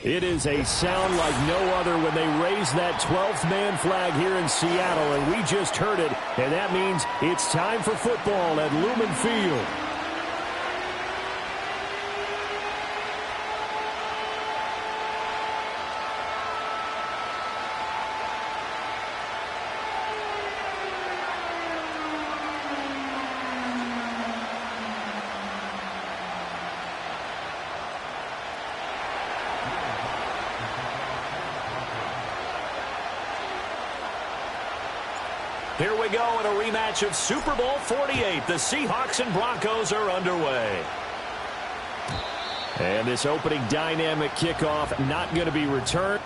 It is a sound like no other when they raise that 12th man flag here in Seattle, and we just heard it, and that means it's time for football at Lumen Field. Here we go in a rematch of Super Bowl 48. The Seahawks and Broncos are underway. And this opening dynamic kickoff not going to be returned.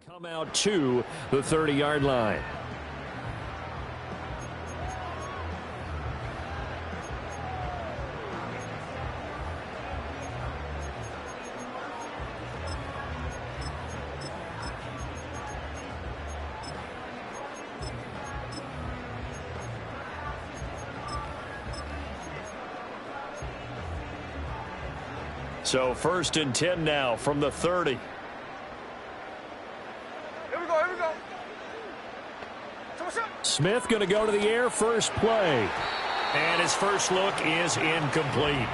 Come out to the 30-yard line. So 1st and 10 now from the 30. Smith going to go to the air, first play. And his first look is incomplete.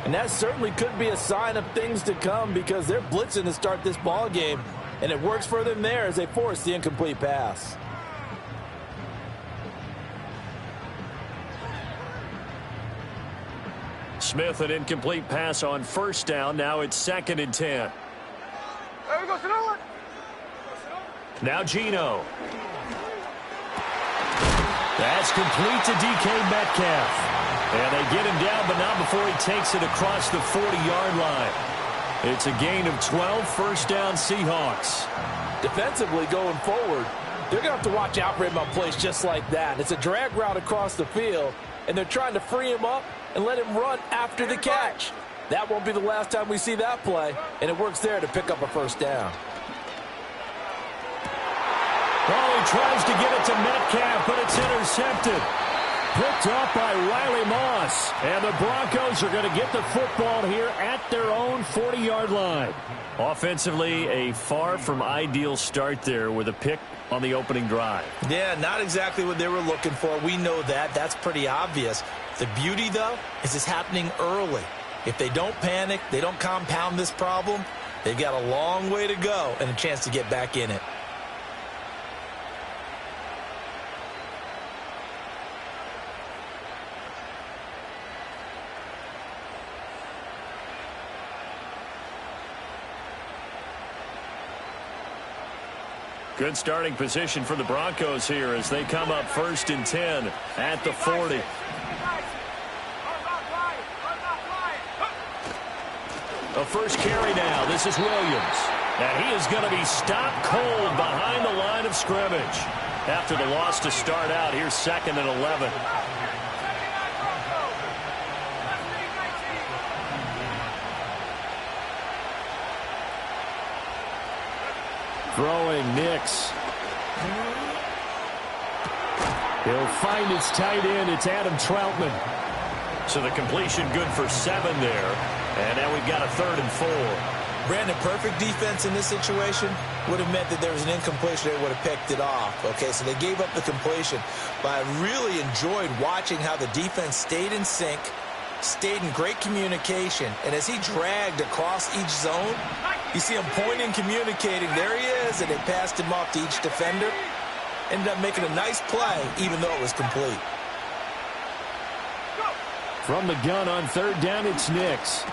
And that certainly could be a sign of things to come because they're blitzing to start this ball game, and it works for them there as they force the incomplete pass. Smith, an incomplete pass on first down. Now it's 2nd and 10. There we go, Sonoma. Now Geno. That's complete to DK Metcalf. And they get him down, but not before he takes it across the 40-yard line. It's a gain of 12, first down Seahawks. Defensively going forward, they're going to have to watch out for him on plays just like that. It's a drag route across the field, and they're trying to free him up and let him run after the catch. That won't be the last time we see that play, and it works there to pick up a first down. Well, he tries to get it to Metcalf, but it's intercepted. Picked up by Riley Moss. And the Broncos are going to get the football here at their own 40-yard line. Offensively, a far from ideal start there with a pick on the opening drive. Yeah, not exactly what they were looking for. We know that. That's pretty obvious. The beauty, though, is it's happening early. If they don't panic, they don't compound this problem, they've got a long way to go and a chance to get back in it. Good starting position for the Broncos here as they come up 1st and 10 at the 40. A first carry now. This is Williams. And he is going to be stopped cold behind the line of scrimmage. After the loss to start out, here's 2nd and 11. Throwing Nix. He'll find his tight end. It's Adam Troutman. So the completion good for 7 there. And now we've got a 3rd and 4. Brandon, perfect defense in this situation would have meant that there was an incompletion. They would have picked it off. Okay, so they gave up the completion. But I really enjoyed watching how the defense stayed in sync, stayed in great communication. And as he dragged across each zone, you see him pointing, communicating. There he is, and they passed him off to each defender. Ended up making a nice play, even though it was complete. From the gun on 3rd down, it's Nix.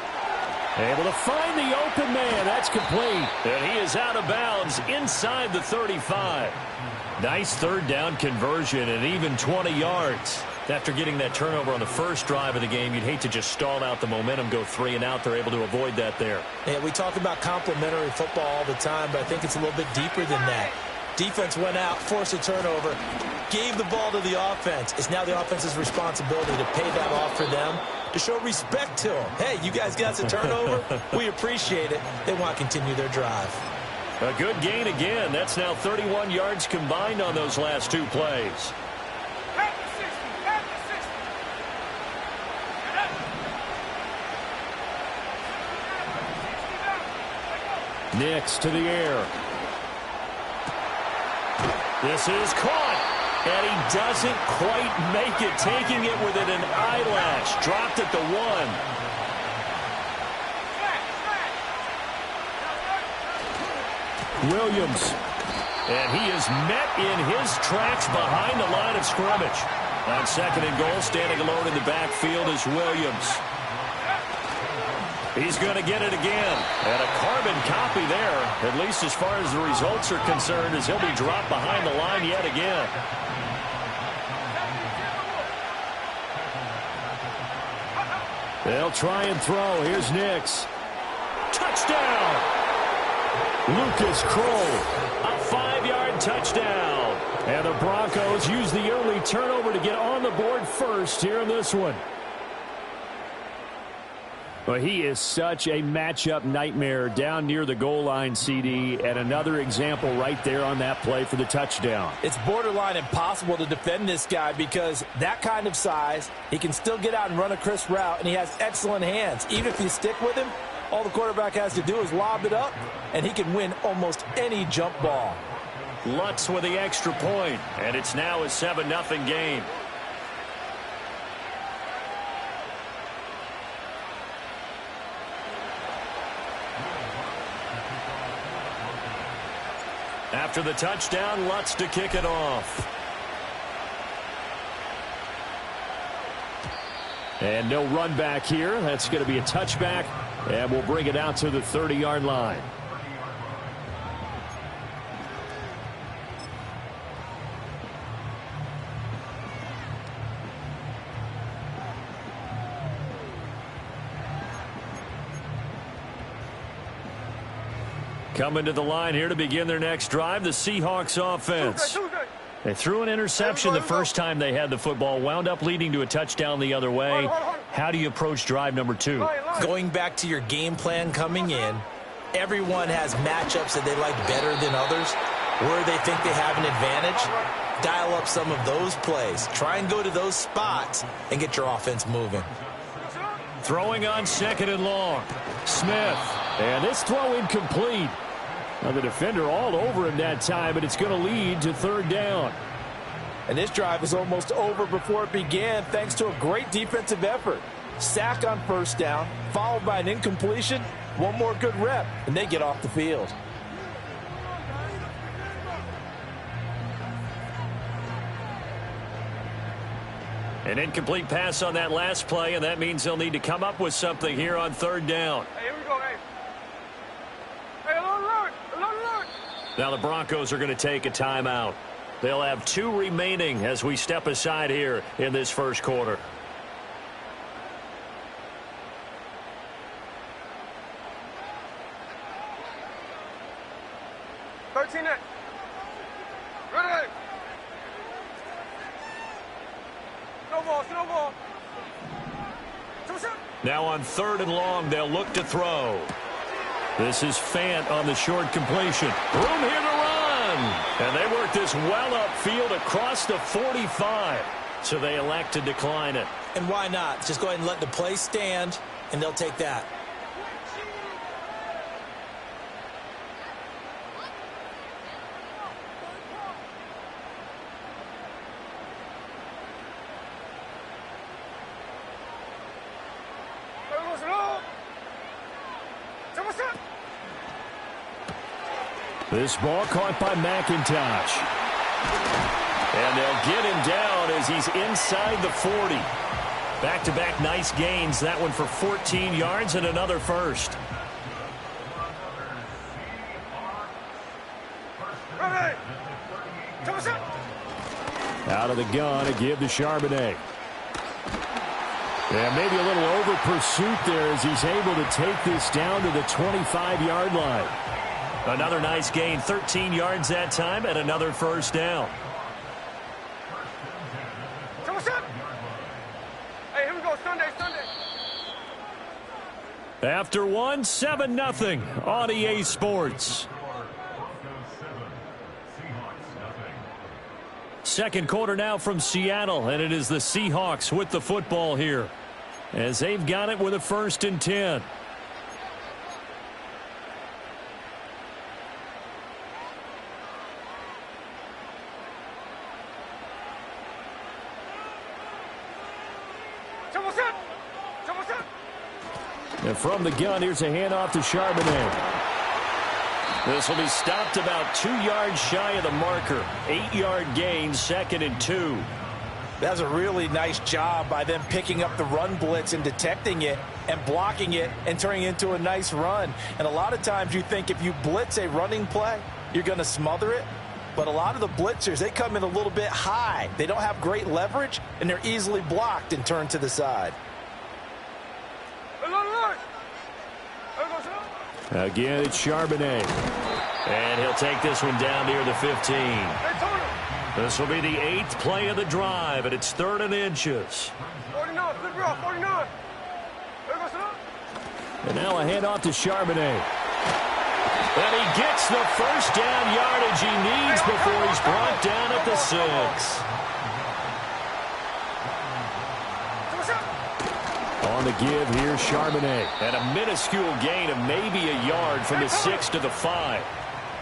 Able to find the open man. That's complete. And he is out of bounds inside the 35. Nice 3rd down conversion and even 20 yards. After getting that turnover on the first drive of the game, you'd hate to just stall out the momentum, go 3 and out. They're able to avoid that there. Yeah, we talk about complementary football all the time, but I think it's a little bit deeper than that. Defense went out, forced a turnover, gave the ball to the offense. It's now the offense's responsibility to pay that off for them, to show respect to them. Hey, you guys got a turnover? We appreciate it. They want to continue their drive. A good gain again. That's now 31 yards combined on those last 2 plays. Nix to the air. This is caught. And he doesn't quite make it. Taking it within an eyelash. Dropped at the 1. Williams. And he is met in his tracks behind the line of scrimmage. On 2nd and goal, standing alone in the backfield is Williams. He's going to get it again. And a carbon copy there, at least as far as the results are concerned, as he'll be dropped behind the line yet again. They'll try and throw. Here's Nix. Touchdown! Lucas Kroll. A 5-yard touchdown. And the Broncos use the early turnover to get on the board first here in this one. Well, he is such a matchup nightmare down near the goal line, CD, and another example right there on that play for the touchdown. It's borderline impossible to defend this guy because that kind of size, he can still get out and run a crisp route, and he has excellent hands. Even if you stick with him, all the quarterback has to do is lob it up, and he can win almost any jump ball. Lutz with the extra point, and it's now a 7-0 game. After the touchdown, Lutz to kick it off. And no run back here. That's going to be a touchback, and we'll bring it out to the 30-yard line. Coming to the line here to begin their next drive, the Seahawks offense. They threw an interception the first time they had the football, wound up leading to a touchdown the other way. How do you approach drive number 2? Going back to your game plan coming in, everyone has matchups that they like better than others, where they think they have an advantage. Dial up some of those plays. Try and go to those spots and get your offense moving. Throwing on 2nd and long. Smith. And this throw incomplete. Now the defender all over him that time, but it's going to lead to 3rd down. And this drive is almost over before it began thanks to a great defensive effort. Sack on 1st down, followed by an incompletion. One more good rep, and they get off the field. An incomplete pass on that last play, and that means they'll need to come up with something here on 3rd down. Hey, here we go, hey. Hey, a little run. Now the Broncos are going to take a timeout. They'll have 2 remaining as we step aside here in this first quarter. Ready. Snowball. Now on 3rd and long, they'll look to throw. This is Fant on the short completion. Room here to run. And they work this well upfield across the 45. So they elect to decline it. And why not? Just go ahead and let the play stand, and they'll take that. This ball caught by McIntosh. And they'll get him down as he's inside the 40. Back-to-back nice gains. That one for 14 yards and another first. Out of the gun to give to Charbonnet. And maybe a little over pursuit there as he's able to take this down to the 25-yard line. Another nice gain, 13 yards that time, and another first down. So what's up? Hey, here we go, Sunday. After one, 7-0 on EA Sports. Second quarter now from Seattle, and it is the Seahawks with the football here as they've got it with a 1st and 10. And from the gun, here's a handoff to Charbonnet. This will be stopped about 2 yards shy of the marker. 8-yard gain, 2nd and 2. That was a really nice job by them picking up the run blitz and detecting it and blocking it and turning it into a nice run. And a lot of times you think if you blitz a running play, you're going to smother it. But a lot of the blitzers, they come in a little bit high. They don't have great leverage, and they're easily blocked and turned to the side. Again, it's Charbonnet. And he'll take this one down near the 15. This will be the 8th play of the drive, and it's 3rd and inches. 49, flip off, 49. And now a handoff to Charbonnet. And he gets the first down yardage he needs before he's brought down at the 6. On the give, here's Charbonnet. And a minuscule gain of maybe a yard from the 6 to the 5.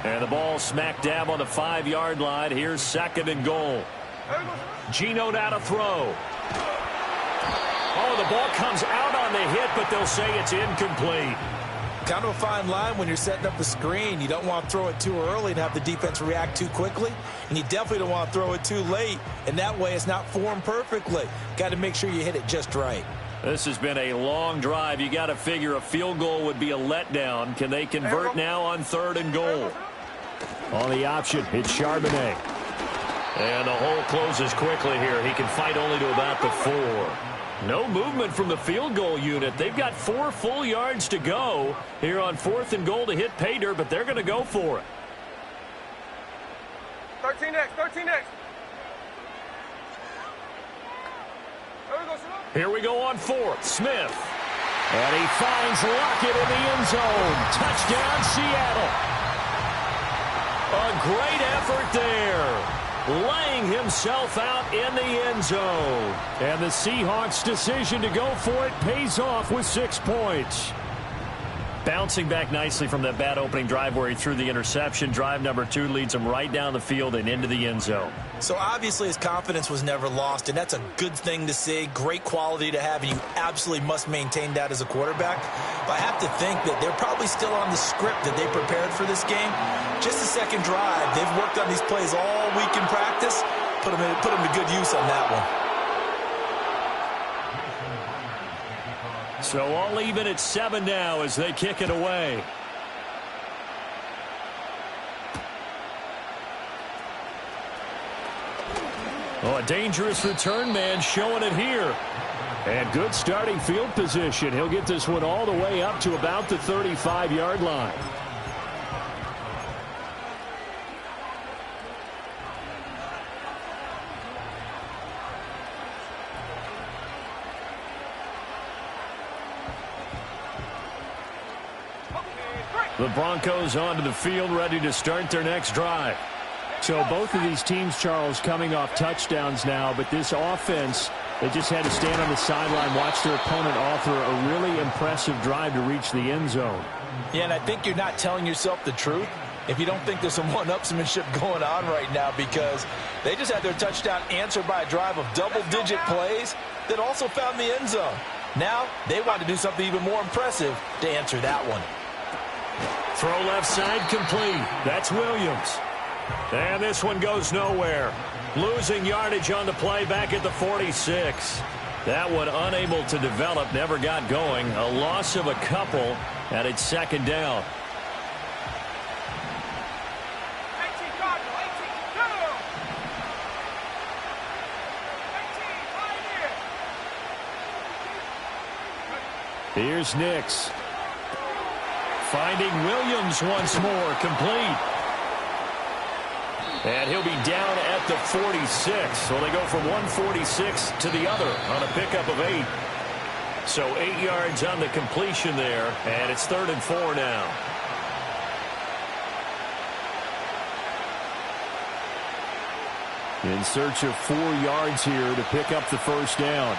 And the ball smack dab on the 5-yard line. Here's 2nd and goal. Geno now to throw. Oh, the ball comes out on the hit, but they'll say it's incomplete. Kind of a fine line when you're setting up the screen. You don't want to throw it too early and have the defense react too quickly. And you definitely don't want to throw it too late. And that way it's not formed perfectly. Got to make sure you hit it just right. This has been a long drive. You got to figure a field goal would be a letdown. Can they convert now on 3rd and goal? On the option, it's Charbonnet. And the hole closes quickly here. He can fight only to about the 4. No movement from the field goal unit. They've got 4 full yards to go here on 4th and goal to hit pay dirt, but they're going to go for it. 13X. Here we go on 4th. Smith. And he finds Lockett in the end zone. Touchdown, Seattle. A great effort there. Laying himself out in the end zone. And the Seahawks' decision to go for it pays off with 6 points. Bouncing back nicely from that bad opening drive where he threw the interception. Drive number 2 leads him right down the field and into the end zone. So obviously his confidence was never lost, and that's a good thing to see. Great quality to have, and you absolutely must maintain that as a quarterback. But I have to think that they're probably still on the script that they prepared for this game. Just the second drive. They've worked on these plays all week in practice. Put them to good use on that one. So all even at 7 now as they kick it away. Oh, a dangerous return man showing it here. And good starting field position. He'll get this one all the way up to about the 35-yard line. The Broncos onto the field, ready to start their next drive. So both of these teams, Charles, coming off touchdowns now, but this offense, they just had to stand on the sideline, watch their opponent author a really impressive drive to reach the end zone. Yeah, and I think you're not telling yourself the truth if you don't think there's some one-upsmanship going on right now, because they just had their touchdown answered by a drive of double-digit plays that also found the end zone. Now they want to do something even more impressive to answer that one. Throw left side complete. That's Williams. And this one goes nowhere. Losing yardage on the play back at the 46. That one unable to develop, never got going. A loss of a couple, and it's 2nd down. Here's Nix. Finding Williams once more, complete. And he'll be down at the 46. So they go from 146 to the other on a pickup of 8. So 8 yards on the completion there, and it's 3rd and 4 now. In search of 4 yards here to pick up the first down.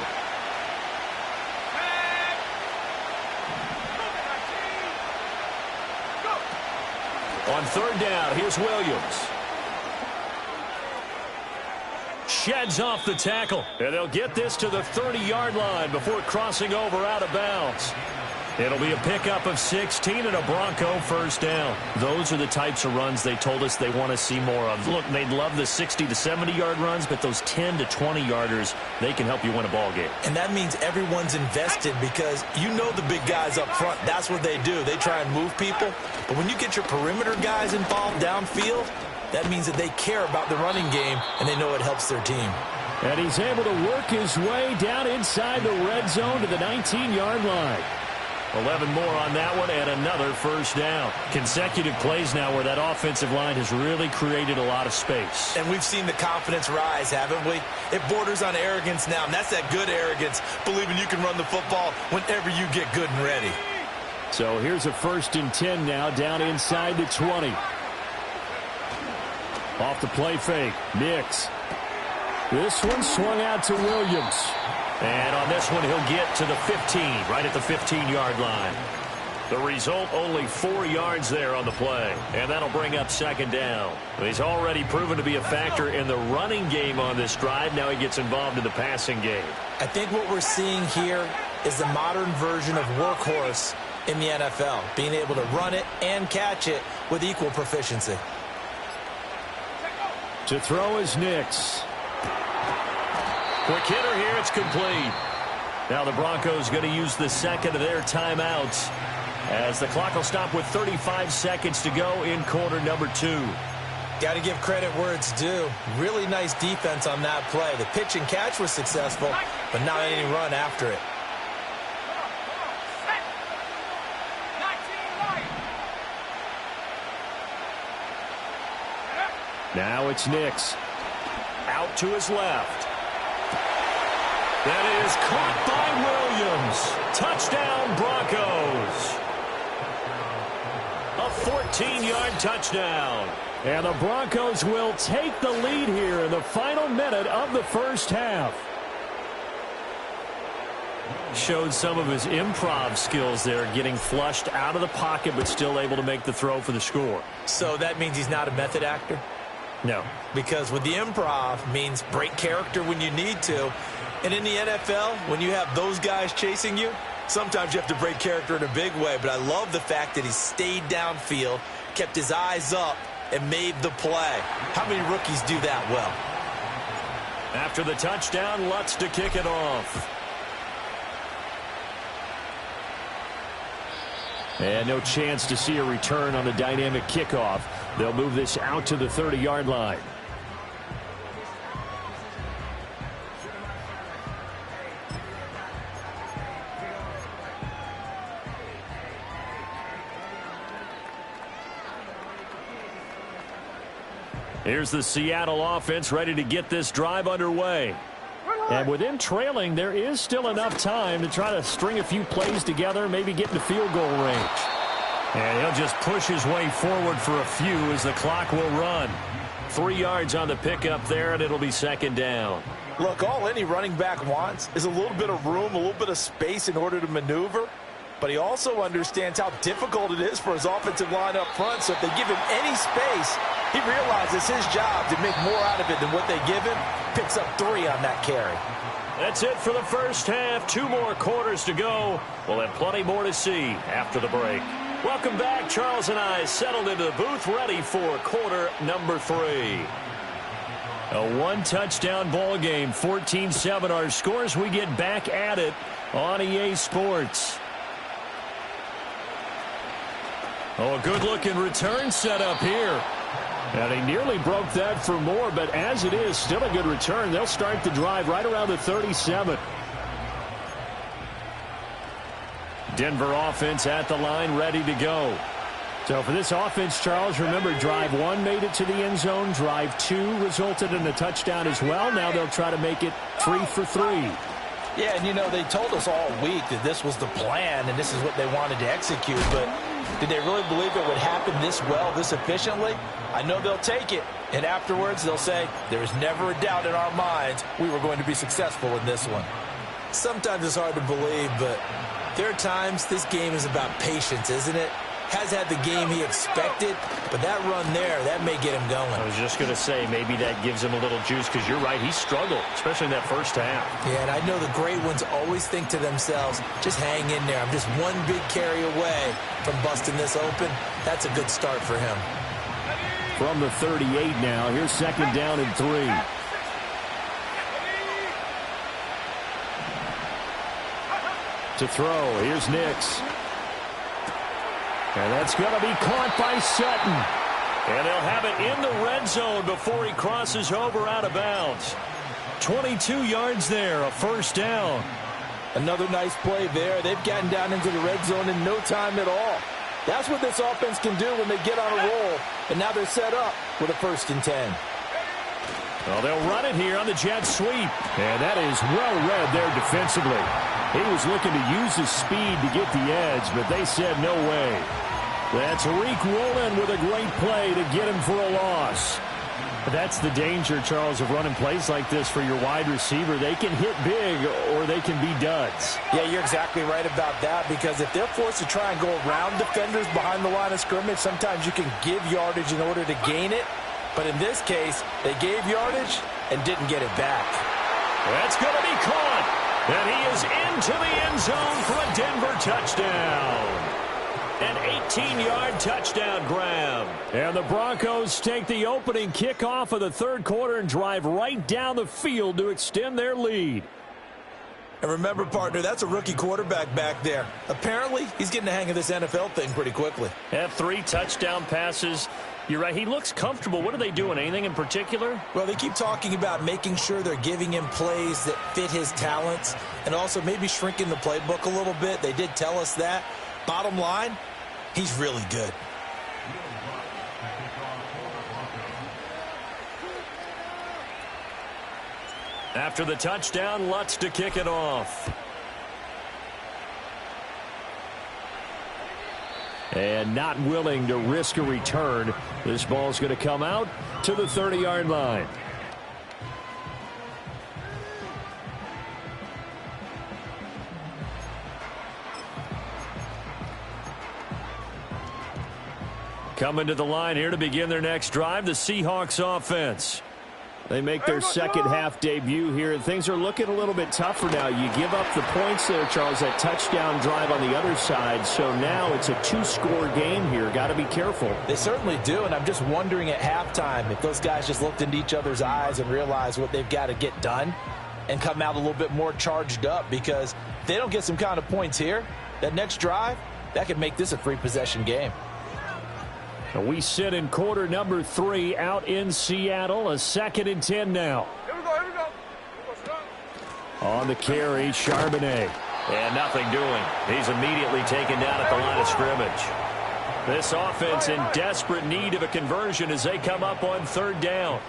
On 3rd down, here's Williams. Sheds off the tackle, and they'll get this to the 30-yard line before crossing over out of bounds. It'll be a pickup of 16 and a Bronco first down. Those are the types of runs they told us they want to see more of. Look, they'd love the 60 to 70-yard runs, but those 10 to 20-yarders, they can help you win a ball game. And that means everyone's invested because you know the big guys up front. That's what they do. They try and move people. But when you get your perimeter guys involved downfield, that means that they care about the running game, and they know it helps their team. And he's able to work his way down inside the red zone to the 19-yard line. 11 more on that one, and another first down. Consecutive plays now where that offensive line has really created a lot of space. And we've seen the confidence rise, haven't we? It borders on arrogance now, and that's that good arrogance, believing you can run the football whenever you get good and ready. So here's a 1st and 10 now, down inside the 20. Off the play fake, Nix. This one swung out to Williams. And on this one, he'll get to the 15, right at the 15-yard line. The result, only 4 yards there on the play. And that'll bring up 2nd down. He's already proven to be a factor in the running game on this drive. Now he gets involved in the passing game. I think what we're seeing here is the modern version of workhorse in the NFL, being able to run it and catch it with equal proficiency. To throw is Nix. Quick hitter here, it's complete. Now the Broncos going to use the second of their timeouts as the clock will stop with 35 seconds to go in quarter number 2. Got to give credit where it's due. Really nice defense on that play. The pitch and catch was successful, but not any run after it. Now it's Nix. Out to his left. That is caught by Williams. Touchdown, Broncos. A 14-yard touchdown. And the Broncos will take the lead here in the final minute of the first half. Showed some of his improv skills there, getting flushed out of the pocket but still able to make the throw for the score. So that means he's not a method actor? No. Because with the improv means break character when you need to. And in the NFL, when you have those guys chasing you, sometimes you have to break character in a big way. But I love the fact that he stayed downfield, kept his eyes up, and made the play. How many rookies do that well? After the touchdown, Lutz to kick it off. And no chance to see a return on the dynamic kickoff. They'll move this out to the 30-yard line. Here's the Seattle offense ready to get this drive underway. And with them trailing, there is still enough time to try to string a few plays together, maybe get into field goal range. And he'll just push his way forward for a few as the clock will run. 3 yards on the pickup there, and it'll be 2nd down. Look, all any running back wants is a little bit of room, a little bit of space in order to maneuver. But he also understands how difficult it is for his offensive line up front. So if they give him any space, he realizes his job to make more out of it than what they give him. Picks up 3 on that carry. That's it for the first half. 2 more quarters to go. We'll have plenty more to see after the break. Welcome back. Charles and I settled into the booth ready for quarter number 3. A one-touchdown ball game, 14-7 our scores. We get back at it on EA Sports. Oh, a good-looking return set up here. And he nearly broke that for more, but as it is, still a good return. They'll start the drive right around the 37. Denver offense at the line, ready to go. So for this offense, Charles, remember, drive 1 made it to the end zone. Drive 2 resulted in a touchdown as well. Now they'll try to make it 3 for 3. Yeah, and, you know, they told us all week that this was the plan and this is what they wanted to execute. But did they really believe it would happen this well, this efficiently? I know they'll take it. And afterwards, they'll say, there was never a doubt in our minds we were going to be successful in this one. Sometimes it's hard to believe, but there are times this game is about patience, isn't it? Has had the game he expected, but that run there, that may get him going. I was just going to say, maybe that gives him a little juice, because you're right, he struggled, especially in that first half. Yeah, and I know the great ones always think to themselves, just hang in there. I'm just one big carry away from busting this open. That's a good start for him. From the 38 now, here's 2nd down and 3. To throw, here's Nix. And that's going to be caught by Sutton. And they'll have it in the red zone before he crosses over out of bounds. 22 yards there, a 1st down. Another nice play there. They've gotten down into the red zone in no time at all. That's what this offense can do when they get on a roll. And now they're set up with a 1st and 10. Well, they'll run it here on the jet sweep. And that is well read there defensively. He was looking to use his speed to get the edge, but they said no way. That's Reek Woolen with a great play to get him for a loss. But that's the danger, Charles, of running plays like this for your wide receiver. They can hit big or they can be duds. Yeah, you're exactly right about that, because if they're forced to try and go around defenders behind the line of scrimmage, sometimes you can give yardage in order to gain it. But in this case, they gave yardage and didn't get it back. That's going to be caught. And he is into the end zone for a Denver touchdown. An 18-yard touchdown grab. And the Broncos take the opening kickoff of the 3rd quarter and drive right down the field to extend their lead. And remember, partner, that's a rookie quarterback back there. Apparently, he's getting the hang of this NFL thing pretty quickly. Had 3 touchdown passes. You're right, he looks comfortable. What are they doing? Anything in particular? Well, they keep talking about making sure they're giving him plays that fit his talents and also maybe shrinking the playbook a little bit. They did tell us that. Bottom line, he's really good. After the touchdown, Lutz to kick it off. And not willing to risk a return. This ball's going to come out to the 30-yard line. Coming to the line here to begin their next drive, the Seahawks offense. They make their second half debut here, and things are looking a little bit tougher now. You give up the points there, Charles, that touchdown drive on the other side. So now it's a 2-score game here. Got to be careful. They certainly do, and I'm just wondering at halftime if those guys just looked into each other's eyes and realized what they've got to get done and come out a little bit more charged up, because if they don't get some kind of points here, that next drive, that could make this a free possession game. We sit in quarter number 3 out in Seattle. A 2nd and 10 now. Here we go, here we go. On the carry, Charbonnet. And nothing doing. He's immediately taken down at the line of scrimmage. This offense in desperate need of a conversion as they come up on 3rd down.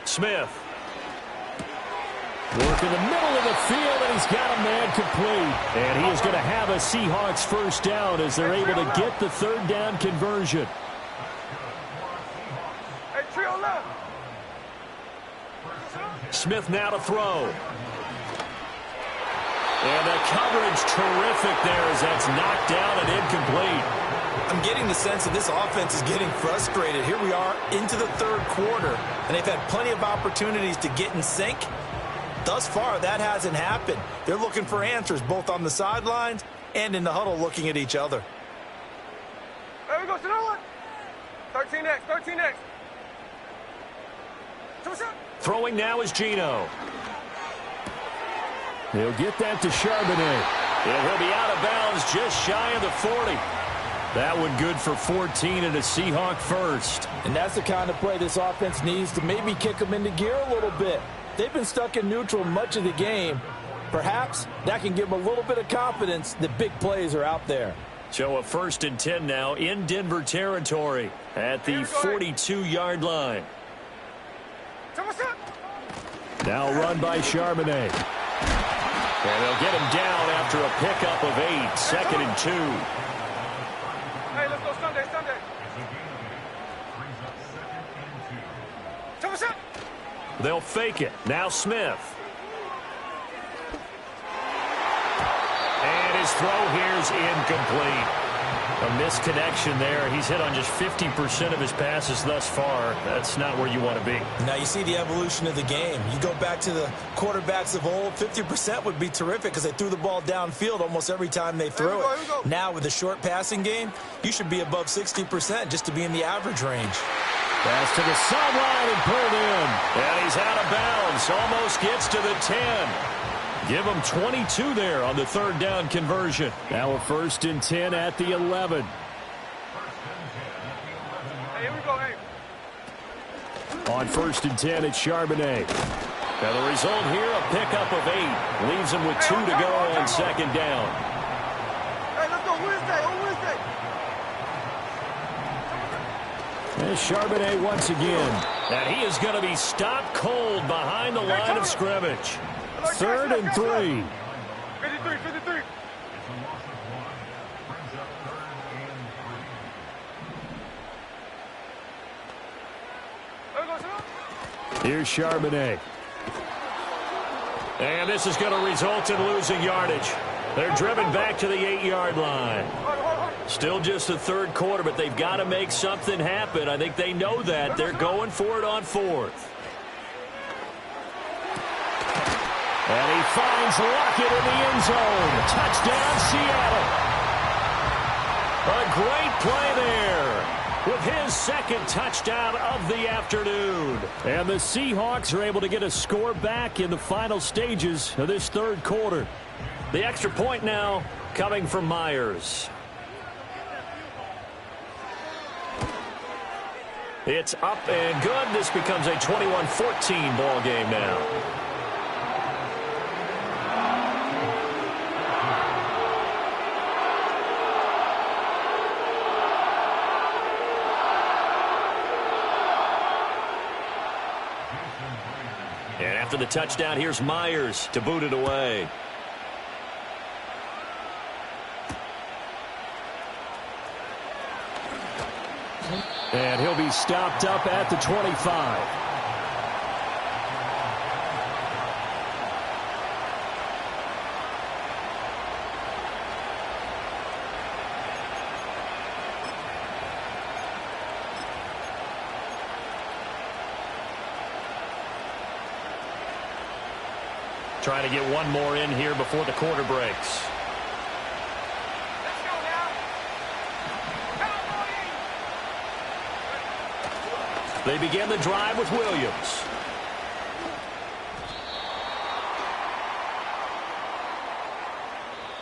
Smith. Work in the middle of the field, and he's got a man complete. And he is going to have a Seahawks 1st down as they're able to get the 3rd down conversion. Hey, trio left. Smith now to throw. And the coverage terrific there as that's knocked down and incomplete. I'm getting the sense that this offense is getting frustrated. Here we are into the 3rd quarter, and they've had plenty of opportunities to get in sync. Thus far, that hasn't happened. They're looking for answers both on the sidelines and in the huddle looking at each other. There we go, sit on. 13X, 13X. Throwing now is Geno. He'll get that to Charbonnet. And he'll be out of bounds just shy of the 40. That one good for 14 and a Seahawk 1st. And that's the kind of play this offense needs to maybe kick them into gear a little bit. They've been stuck in neutral much of the game. Perhaps that can give them a little bit of confidence that big plays are out there. So a 1st and 10 now in Denver territory at the 42-yard line. Now run by Charbonnet. And they'll get him down after a pickup of 8. 2nd and 2. Hey, let's go Sunday. They'll fake it. Now Smith. And his throw here's incomplete. A misconnection there. He's hit on just 50% of his passes thus far. That's not where you want to be. Now you see the evolution of the game. You go back to the quarterbacks of old, 50% would be terrific because they threw the ball downfield almost every time they threw it. Now with the short passing game, you should be above 60% just to be in the average range. Pass to the sideline and pulled in. And he's out of bounds. Almost gets to the 10. Give him 22 there on the 3rd down conversion. Now a 1st and 10 at the 11. Hey, here we go, hey. On 1st and 10, it's Charbonnet. Now the result here, a pickup of 8. Leaves him with 2 to go on 2nd down. Hey, let's go Wednesday, on Wednesday. And Charbonnet once again. And he is going to be stopped cold behind the line of scrimmage. 3rd and 3. 53. Here's Charbonnet. And this is going to result in losing yardage. They're driven back to the 8-yard line. Still just the 3rd quarter, but they've got to make something happen. I think they know that. They're going for it on 4th. And he finds Lockett in the end zone. Touchdown, Seattle. A great play there with his 2nd touchdown of the afternoon. And the Seahawks are able to get a score back in the final stages of this 3rd quarter. The extra point now coming from Myers. It's up and good. This becomes a 21-14 ball game now. And after the touchdown, here's Myers to boot it away. And he'll be stopped up at the 25. Trying to get one more in here before the quarter breaks. They begin the drive with Williams.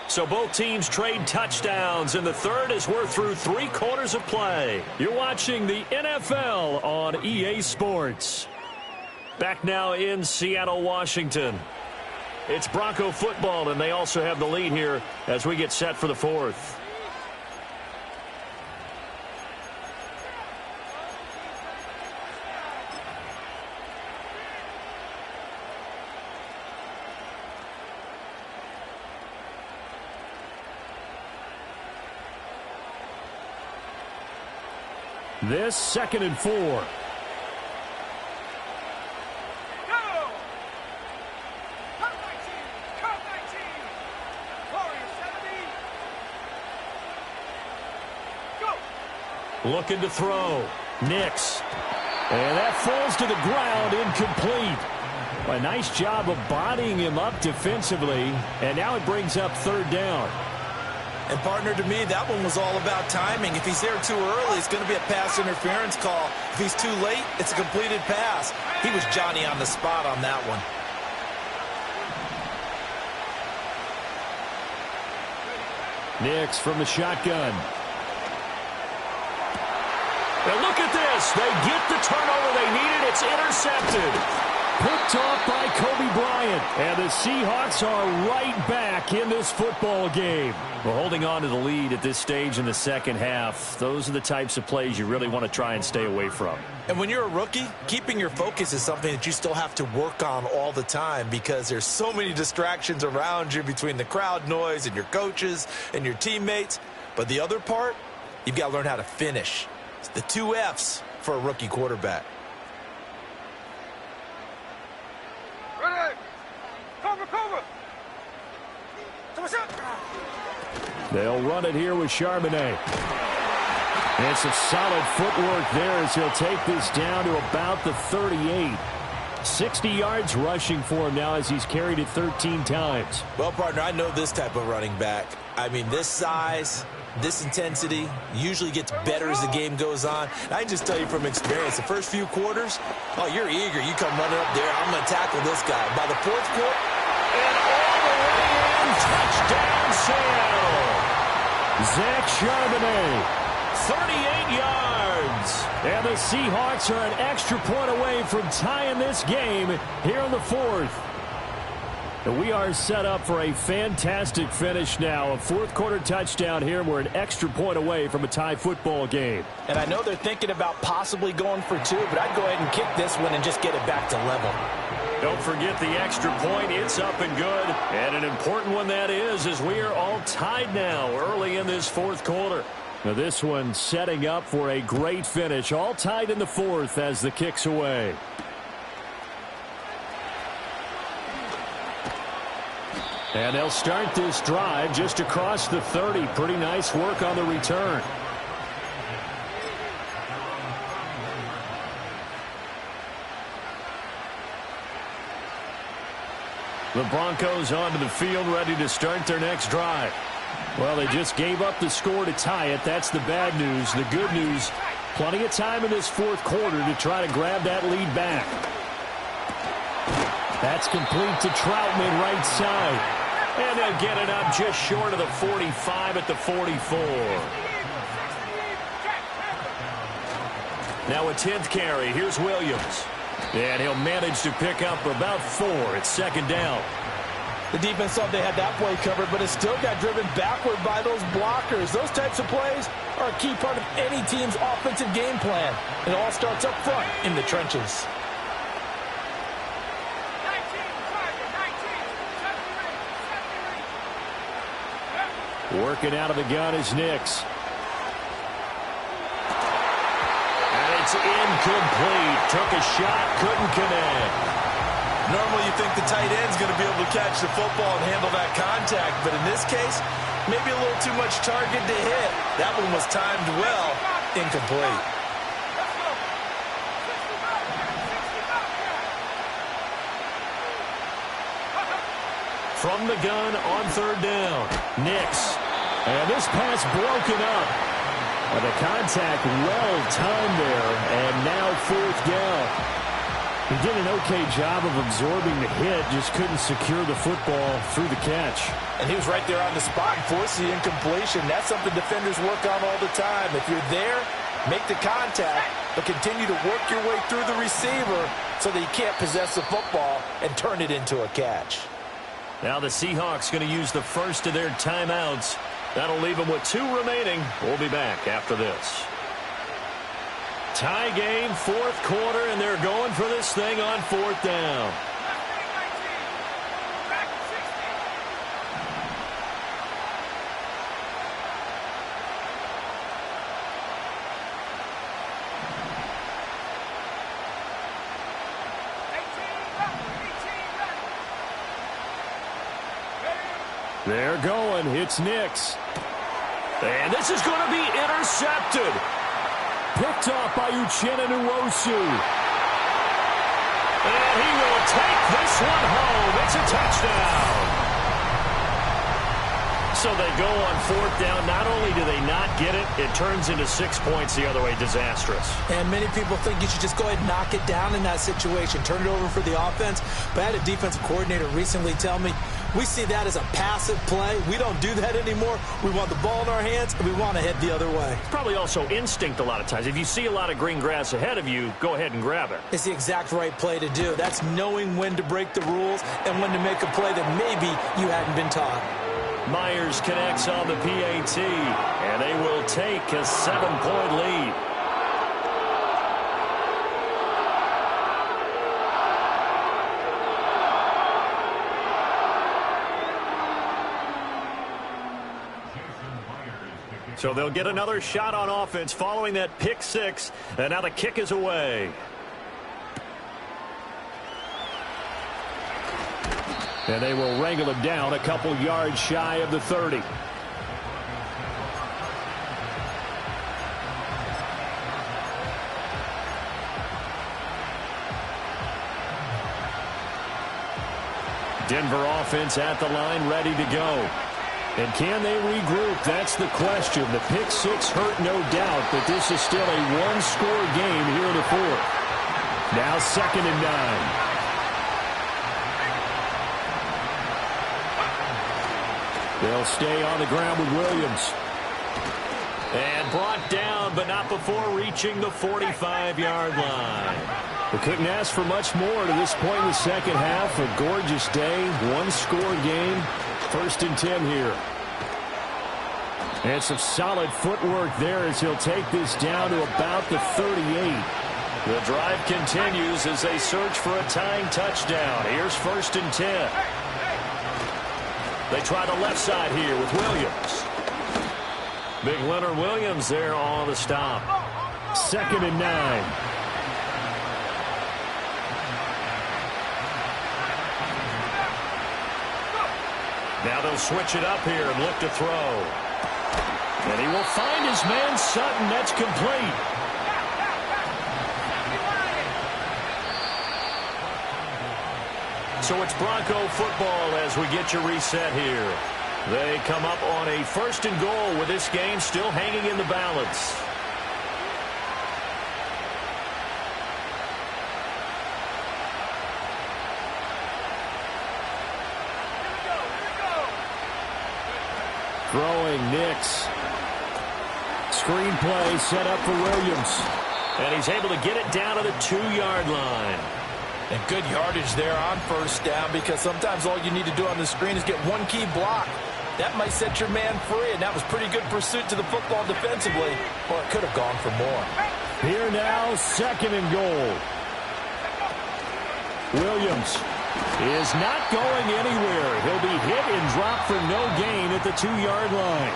So both teams trade touchdowns in the 3rd as we're through 3 quarters of play. You're watching the NFL on EA Sports. Back now in Seattle, Washington. It's Bronco football, and they also have the lead here as we get set for the 4th. This 2nd and 4. Go! Cut 19! Warrior 70! Go! Looking to throw. Nix. And that falls to the ground, incomplete. A nice job of bodying him up defensively. And now it brings up 3rd down. And, partner, to me, that one was all about timing. If he's there too early, it's going to be a pass interference call. If he's too late, it's a completed pass. He was Johnny on the spot on that one. Nix from the shotgun. And look at this. They get the turnover they needed. It's intercepted. Picked off by Kobe Bryant. And the Seahawks are right back in this football game. Well, holding on to the lead at this stage in the second half, those are the types of plays you really want to try and stay away from. And when you're a rookie, keeping your focus is something that you still have to work on all the time because there's so many distractions around you between the crowd noise and your coaches and your teammates. But the other part, you've got to learn how to finish. It's the 2 F's for a rookie quarterback. Ready? Cover, cover. They'll run it here with Charbonnet. And some solid footwork there as he'll take this down to about the 38. 60 yards rushing for him now as he's carried it 13 times. Well, partner, I know this type of running back. I mean, this size, this intensity usually gets better as the game goes on. And I can just tell you from experience, the first few quarters, oh, you're eager. You come running up there, I'm going to tackle this guy. By the fourth quarter, and all the way in, touchdown Seattle. Zach Charbonnet, 38 yards. And the Seahawks are an extra point away from tying this game here in the fourth. And we are set up for a fantastic finish now. A fourth-quarter touchdown here. We're an extra point away from a tie football game. And I know they're thinking about possibly going for 2, but I'd go ahead and kick this one and just get it back to level. Don't forget the extra point. It's up and good. And an important one that is, as we are all tied now early in this fourth quarter. Now this one setting up for a great finish. All tied in the fourth as the kick's away. And they'll start this drive just across the 30. Pretty nice work on the return. The Broncos onto the field, ready to start their next drive. Well, they just gave up the score to tie it. That's the bad news. The good news, plenty of time in this fourth quarter to try to grab that lead back. That's complete to Troutman, right side. And they'll get it up just short of the 45 at the 44. Now a 10th carry. Here's Williams. And he'll manage to pick up about 4. It's second down. The defense thought they had that play covered, but it still got driven backward by those blockers. Those types of plays are a key part of any team's offensive game plan. It all starts up front in the trenches. Working out of the gun is Nix. And it's incomplete. Took a shot, couldn't connect. normally you think the tight end's going to be able to catch the football and handle that contact, but in this case, maybe a little too much target to hit. That one was timed well, incomplete. From the gun on third down, Nix. And this pass broken up. And the contact well timed there, and now fourth down. He did an okay job of absorbing the hit, just couldn't secure the football through the catch. And he was right there on the spot and forced the incompletion. That's something defenders work on all the time. If you're there, make the contact, but continue to work your way through the receiver so that you can't possess the football and turn it into a catch. Now the Seahawks going to use the first of their timeouts. That'll leave them with 2 remaining. We'll be back after this. Tie game, fourth quarter, and they're going for this thing on fourth down. They're going. It's Nix. And this is going to be intercepted. Picked off by Uchenna Nwosu. And he will take this one home. It's a touchdown. So they go on fourth down. Not only do they not get it, it turns into 6 points the other way. Disastrous. And many people think you should just go ahead and knock it down in that situation. Turn it over for the offense. But I had a defensive coordinator recently tell me, We see that as a passive play. We don't do that anymore. We want the ball in our hands, and we want to head the other way. It's probably also instinct a lot of times. If you see a lot of green grass ahead of you, go ahead and grab it. It's the exact right play to do. That's knowing when to break the rules and when to make a play that maybe you hadn't been taught. Myers connects on the PAT, and they will take a 7-point lead. So they'll get another shot on offense following that pick six, and now the kick is away. And they will wrangle him down a couple yards shy of the 30. Denver offense at the line, ready to go. And can they regroup? That's the question. The pick six hurt, no doubt, but this is still a one-score game here in the fourth. Now 2nd and 9. They'll stay on the ground with Williams. And brought down, but not before reaching the 45-yard line. They couldn't ask for much more to this point in the second half. A gorgeous day, one-score game. 1st and 10 here. And some solid footwork there as he'll take this down to about the 38. The drive continues as they search for a tying touchdown. Here's 1st and 10. They try the left side here with Williams. Big Leonard Williams there on the stop. 2nd and 9. Now they'll switch it up here and look to throw. And he will find his man Sutton. That's complete. So it's Bronco football as we get you reset here. They come up on a 1st and goal with this game still hanging in the balance. Throwing Nix. Screenplay set up for Williams. And he's able to get it down to the 2-yard line. And good yardage there on 1st down, because sometimes all you need to do on the screen is get one key block. That might set your man free, and that was pretty good pursuit to the football defensively. Well, it could have gone for more. Here now, 2nd and goal. Williams is not going anywhere. He'll be hit and dropped for no gain at the 2-yard line.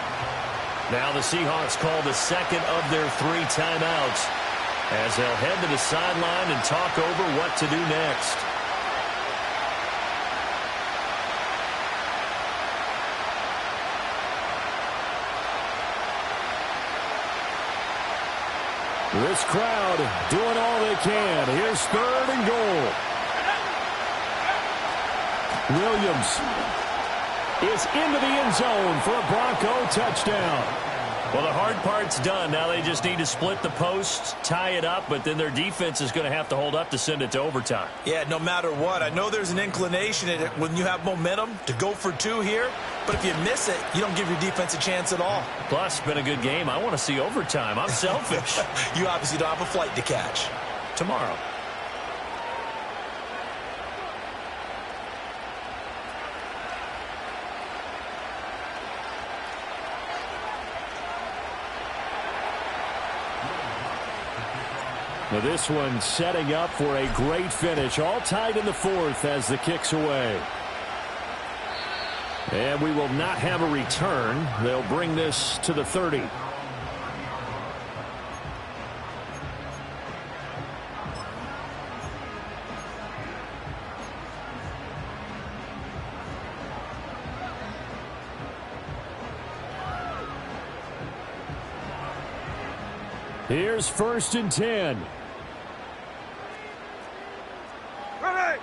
Now the Seahawks call the 2nd of their 3 timeouts as they'll head to the sideline and talk over what to do next. This crowd doing all they can. Here's 3rd and goal. Williams is into the end zone for a Bronco touchdown. Well, the hard part's done. Now they just need to split the posts, tie it up, but then their defense is going to have to hold up to send it to overtime. Yeah, no matter what. I know there's an inclination in it when you have momentum to go for 2 here, but if you miss it, you don't give your defense a chance at all. Plus, it's been a good game. I want to see overtime. I'm selfish. You obviously don't have a flight to catch. Tomorrow. Now this one setting up for a great finish. All tied in the 4th as the kick's away. And we will not have a return. They'll bring this to the 30. Here's 1st and 10. Ready.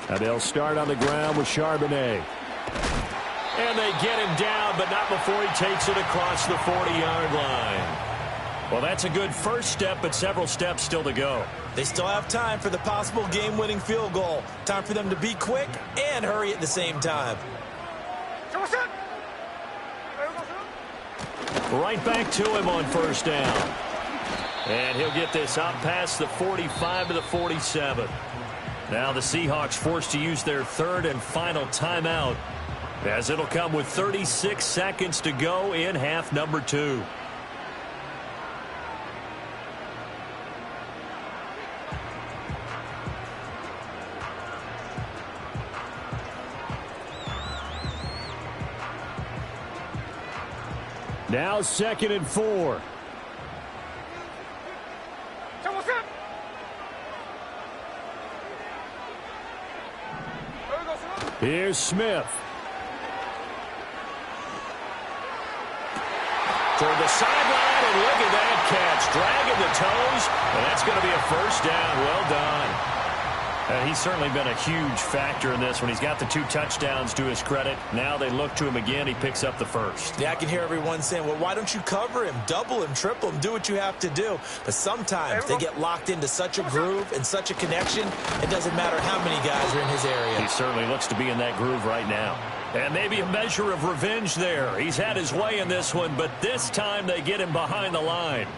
And they'll start on the ground with Charbonnet. And they get him down, but not before he takes it across the 40-yard line. Well, that's a good first step, but several steps still to go. They still have time for the possible game-winning field goal. Time for them to be quick and hurry at the same time. Right back to him on first down. And he'll get this out past the 45 to the 47. Now the Seahawks forced to use their third and final timeout, as it'll come with 36 seconds to go in half number 2. Now 2nd and 4. Here's Smith. Toward the sideline, and look at that catch. Dragging the toes, and that's going to be a first down. Well done. He's certainly been a huge factor in this one. He's got the 2 touchdowns to his credit. Now they look to him again. He picks up the first. Yeah, I can hear everyone saying, well, why don't you cover him, double him, triple him, do what you have to do. But sometimes they get locked into such a groove and such a connection, it doesn't matter how many guys are in his area. He certainly looks to be in that groove right now. And maybe a measure of revenge there. He's had his way in this one, but this time they get him behind the line.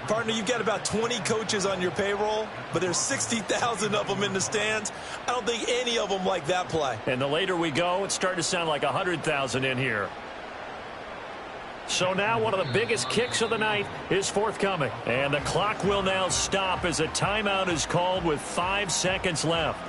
Partner, you've got about 20 coaches on your payroll, but there's 60,000 of them in the stands. I don't think any of them like that play. And the later we go, it's starting to sound like 100,000 in here. So now one of the biggest kicks of the night is forthcoming. And the clock will now stop as a timeout is called with 5 seconds left.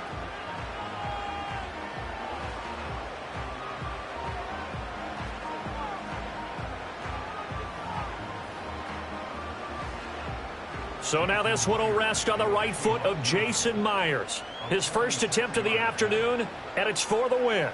So now this one will rest on the right foot of Jason Myers. His first attempt of the afternoon, and it's for the win.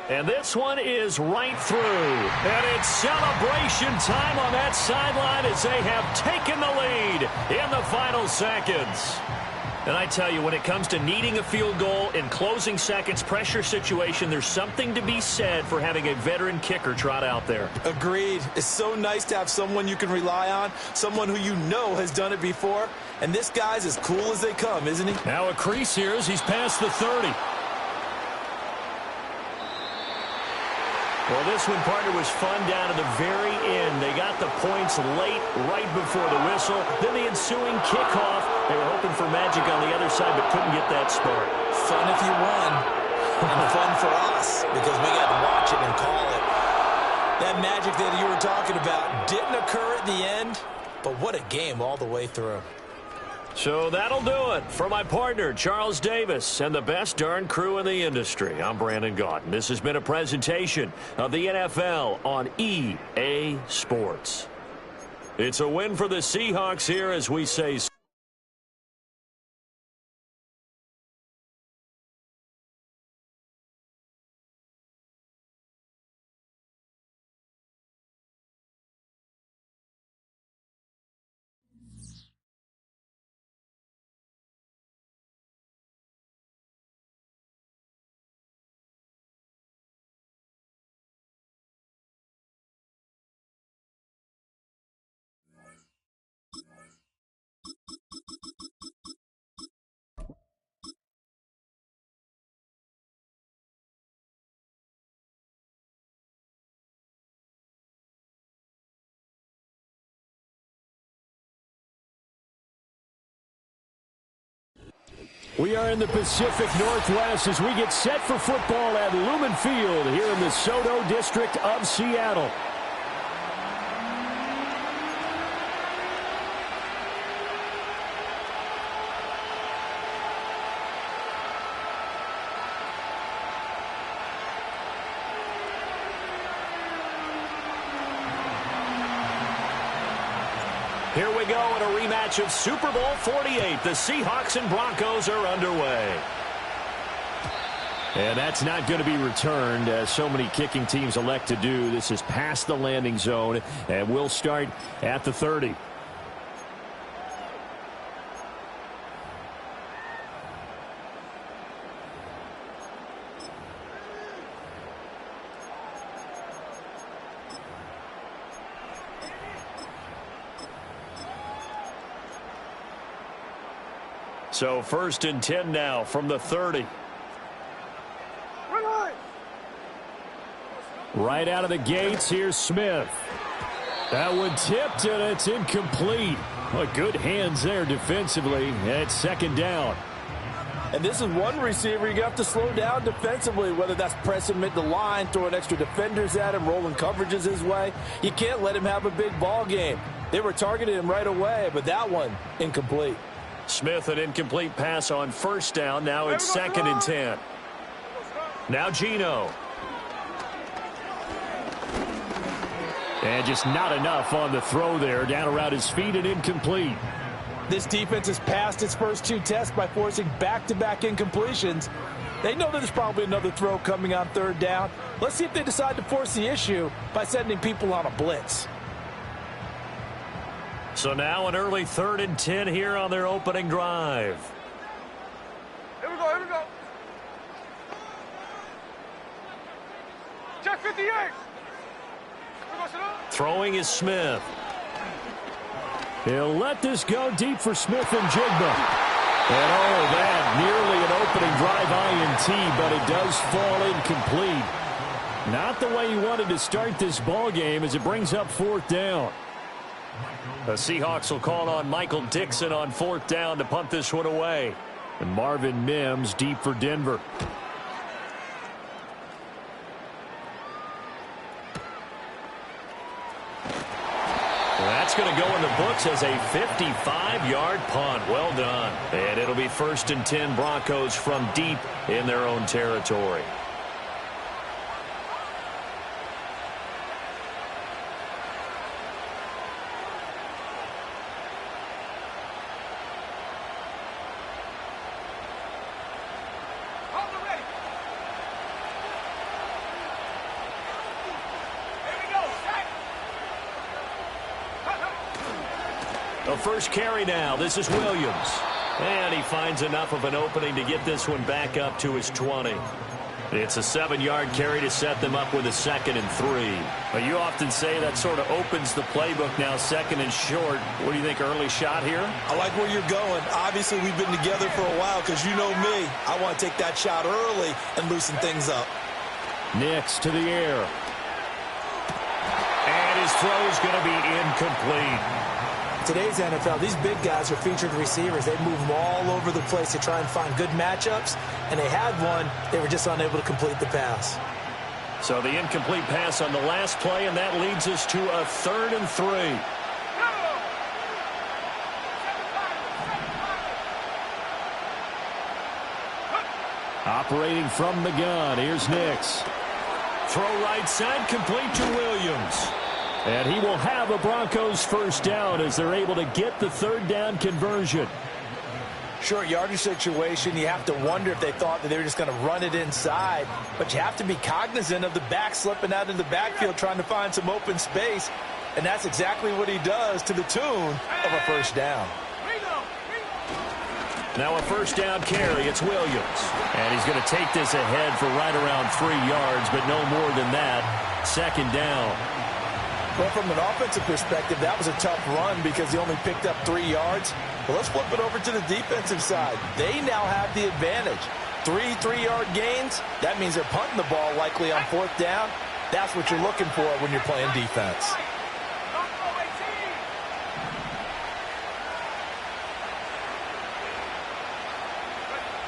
And this one is right through. And it's celebration time on that sideline as they have taken the lead in the final seconds. And I tell you, when it comes to needing a field goal in closing seconds, pressure situation, there's something to be said for having a veteran kicker trot out there. Agreed. It's so nice to have someone you can rely on, someone who you know has done it before. And this guy's as cool as they come, isn't he? Now a crease here as he's past the 30. Well, this one, partner, was fun down to the very end. They got the points late, right before the whistle. Then the ensuing kickoff. They were hoping for magic on the other side, but couldn't get that spark. Fun if you won, and fun for us, because we got to watch it and call it. That magic that you were talking about didn't occur at the end, but what a game all the way through. So that'll do it for my partner, Charles Davis, and the best darn crew in the industry. I'm Brandon Gaudin. This has been a presentation of the NFL on EA Sports. It's a win for the Seahawks here as we say. We are in the Pacific Northwest as we get set for football at Lumen Field here in the Soto District of Seattle. Here we go in a rematch of Super Bowl 48. The Seahawks and Broncos are underway. And that's not going to be returned, as so many kicking teams elect to do. This is past the landing zone, and we'll start at the 30. So 1st and 10 now from the 30. Right out of the gates, here's Smith. That one tipped, and it's incomplete. Well, good hands there defensively. It's 2nd down. And this is one receiver you have to slow down defensively, whether that's pressing mid the line, throwing extra defenders at him, rolling coverages his way. You can't let him have a big ball game. They were targeting him right away, but that one, incomplete. Smith, an incomplete pass on 1st down. Now it's 2nd and 10. Now Geno. And just not enough on the throw there. Down around his feet and incomplete. This defense has passed its first 2 tests by forcing back-to-back incompletions. They know that there's probably another throw coming on 3rd down. Let's see if they decide to force the issue by sending people on a blitz. So now an early 3rd and 10 here on their opening drive. Here we go, here we go. Check 58. Throwing is Smith. He'll let this go deep for Smith and Jigba. And oh, that nearly an opening drive INT, but it does fall incomplete. Not the way you wanted to start this ball game as it brings up 4th down. The Seahawks will call on Michael Dixon on 4th down to punt this one away. And Marvin Mims deep for Denver. That's going to go in the books as a 55-yard punt. Well done. And it'll be 1st and 10 Broncos from deep in their own territory. The first carry now. This is Williams. And he finds enough of an opening to get this one back up to his 20. It's a 7-yard carry to set them up with a 2nd and 3. Well, you often say that sort of opens the playbook now, 2nd and short. What do you think, early shot here? I like where you're going. Obviously, we've been together for a while because you know me. I want to take that shot early and loosen things up. Nix to the air. And his throw is going to be incomplete. Today's NFL, these big guys are featured receivers. They move them all over the place to try and find good matchups, and they had one. They were just unable to complete the pass. So the incomplete pass on the last play, and that leads us to a 3rd and 3. Operating from the gun, here's Nix. Throw right side, complete to Williams. And he will have a Broncos 1st down as they're able to get the 3rd down conversion. Short yardage situation, you have to wonder if they thought that they were just going to run it inside. But you have to be cognizant of the back slipping out in the backfield trying to find some open space. And that's exactly what he does to the tune of a 1st down. Now a 1st down carry. It's Williams. And he's going to take this ahead for right around 3 yards, but no more than that. 2nd down. Well, from an offensive perspective, that was a tough run because he only picked up 3 yards. Well, let's flip it over to the defensive side. They now have the advantage. 3 3-yard gains, that means they're punting the ball likely on 4th down. That's what you're looking for when you're playing defense.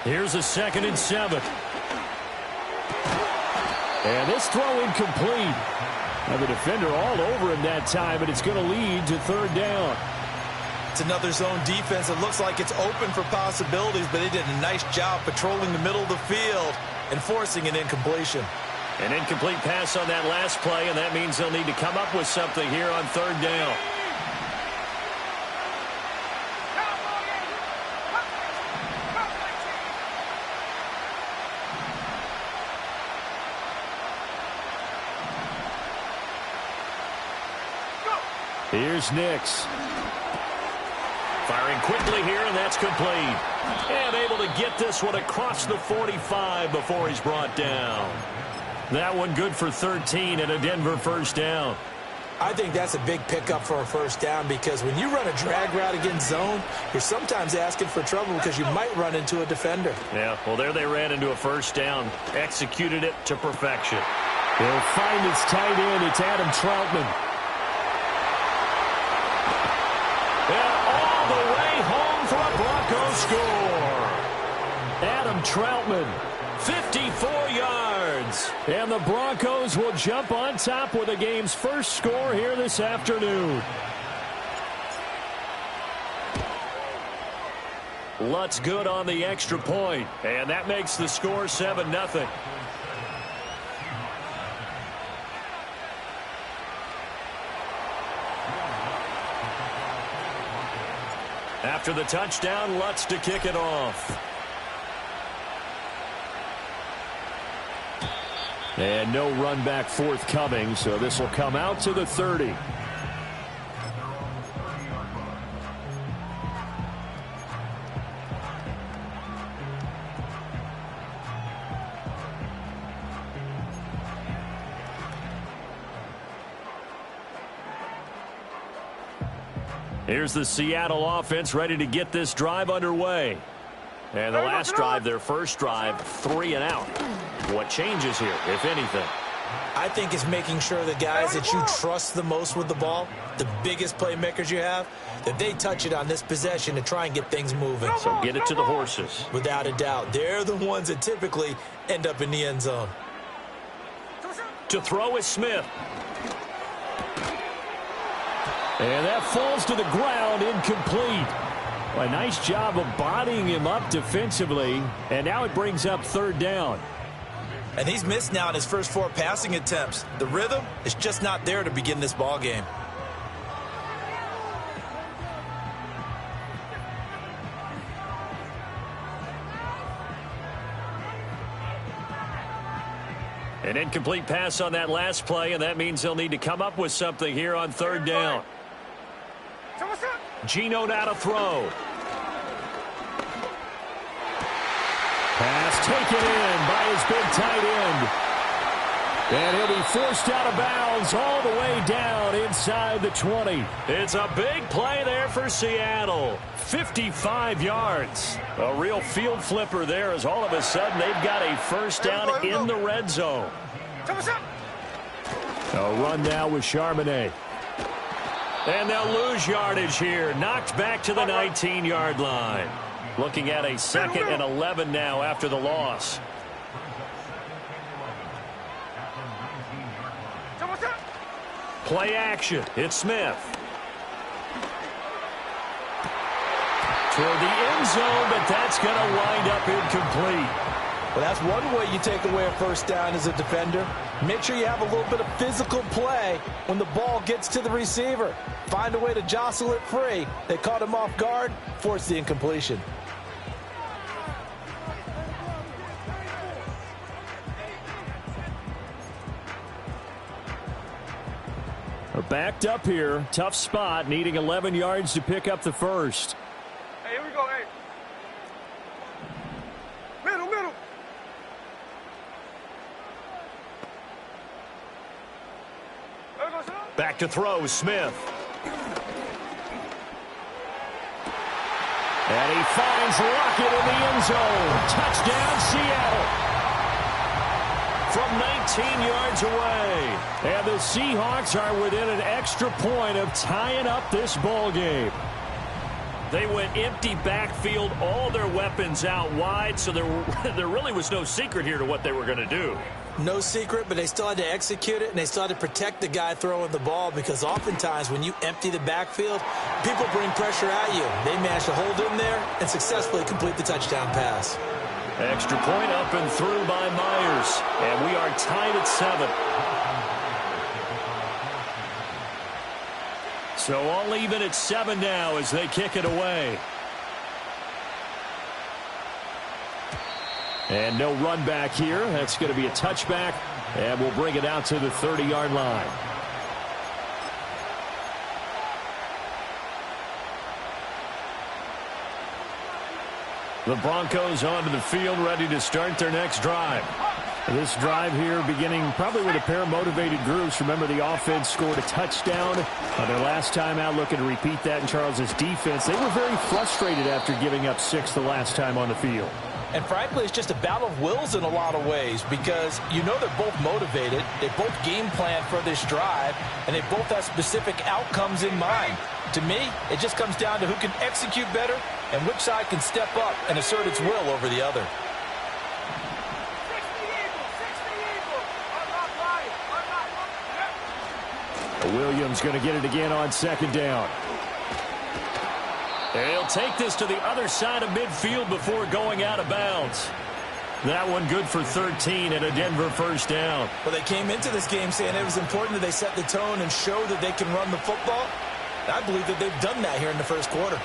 Here's a 2nd and 7. And this throw incomplete. Now the defender all over him that time, and it's going to lead to 3rd down. It's another zone defense. It looks like it's open for possibilities, but they did a nice job patrolling the middle of the field and forcing an incompletion. An incomplete pass on that last play, and that means they'll need to come up with something here on 3rd down. Here's Nix. Firing quickly here, and that's complete. And able to get this one across the 45 before he's brought down. That one good for 13 and a Denver 1st down. I think that's a big pickup for a first down because when you run a drag route against zone, you're sometimes asking for trouble because you might run into a defender. Yeah, well, there they ran into a first down, executed it to perfection. He'll find his tight end. It's Adam Troutman. And all the way home for a Bronco score. Adam Troutman, 54 yards. And the Broncos will jump on top with the game's first score here this afternoon. Lutz good on the extra point, and that makes the score 7-0. After the touchdown, Lutz to kick it off. And no run back forthcoming, so this will come out to the 30. Here's the Seattle offense ready to get this drive underway. And the last drive, their first drive, 3 and out. What changes here, if anything? I think it's making sure the guys that you trust the most with the ball, the biggest playmakers you have, that they touch it on this possession to try and get things moving. So get it to the horses. Without a doubt. They're the ones that typically end up in the end zone. To throw is Smith. And that falls to the ground, incomplete. A nice job of bodying him up defensively. And now it brings up third down. And he's missed now in his first 4 passing attempts. The rhythm is just not there to begin this ball game. An incomplete pass on that last play, and that means they'll need to come up with something here on third down. Geno now to throw. Pass taken in by his big tight end. And he'll be forced out of bounds all the way down inside the 20. It's a big play there for Seattle. 55 yards. A real field flipper there as all of a sudden they've got a first down in the red zone. A run now with Charbonnet. And they'll lose yardage here. Knocked back to the 19-yard line. Looking at a 2nd and 11 now after the loss. Play action. It's Smith. Toward the end zone, but that's going to wind up incomplete. Well, that's one way you take away a first down as a defender. Make sure you have a little bit of physical play when the ball gets to the receiver. Find a way to jostle it free. They caught him off guard, forced the incompletion. They're backed up here. Tough spot, needing 11 yards to pick up the first. Hey, here we go, hey. Middle. Back to throw, Smith. And he finds Lockett in the end zone. Touchdown, Seattle. From 19 yards away. And the Seahawks are within an extra point of tying up this ball game. They went empty backfield, all their weapons out wide, so there really was no secret here to what they were going to do. No secret, but they still had to execute it, and they still had to protect the guy throwing the ball because oftentimes when you empty the backfield, people bring pressure at you. They managed to hold in there and successfully complete the touchdown pass. Extra point up and through by Myers, and we are tied at 7. So all even at 7 now as they kick it away. And no run back here. That's going to be a touchback, and we'll bring it out to the 30-yard line. The Broncos onto the field, ready to start their next drive. This drive here beginning probably with a pair of motivated groups. Remember, the offense scored a touchdown on their last time out, looking to repeat that in Charles's defense. They were very frustrated after giving up 6 the last time on the field. And frankly, it's just a battle of wills in a lot of ways because you know they're both motivated. They both game plan for this drive, and they both have specific outcomes in mind. To me, it just comes down to who can execute better and which side can step up and assert its will over the other. Williams going to get it again on second down. He'll take this to the other side of midfield before going out of bounds. That one good for 13 and a Denver first down. Well, they came into this game saying it was important that they set the tone and show that they can run the football. I believe that they've done that here in the first quarter.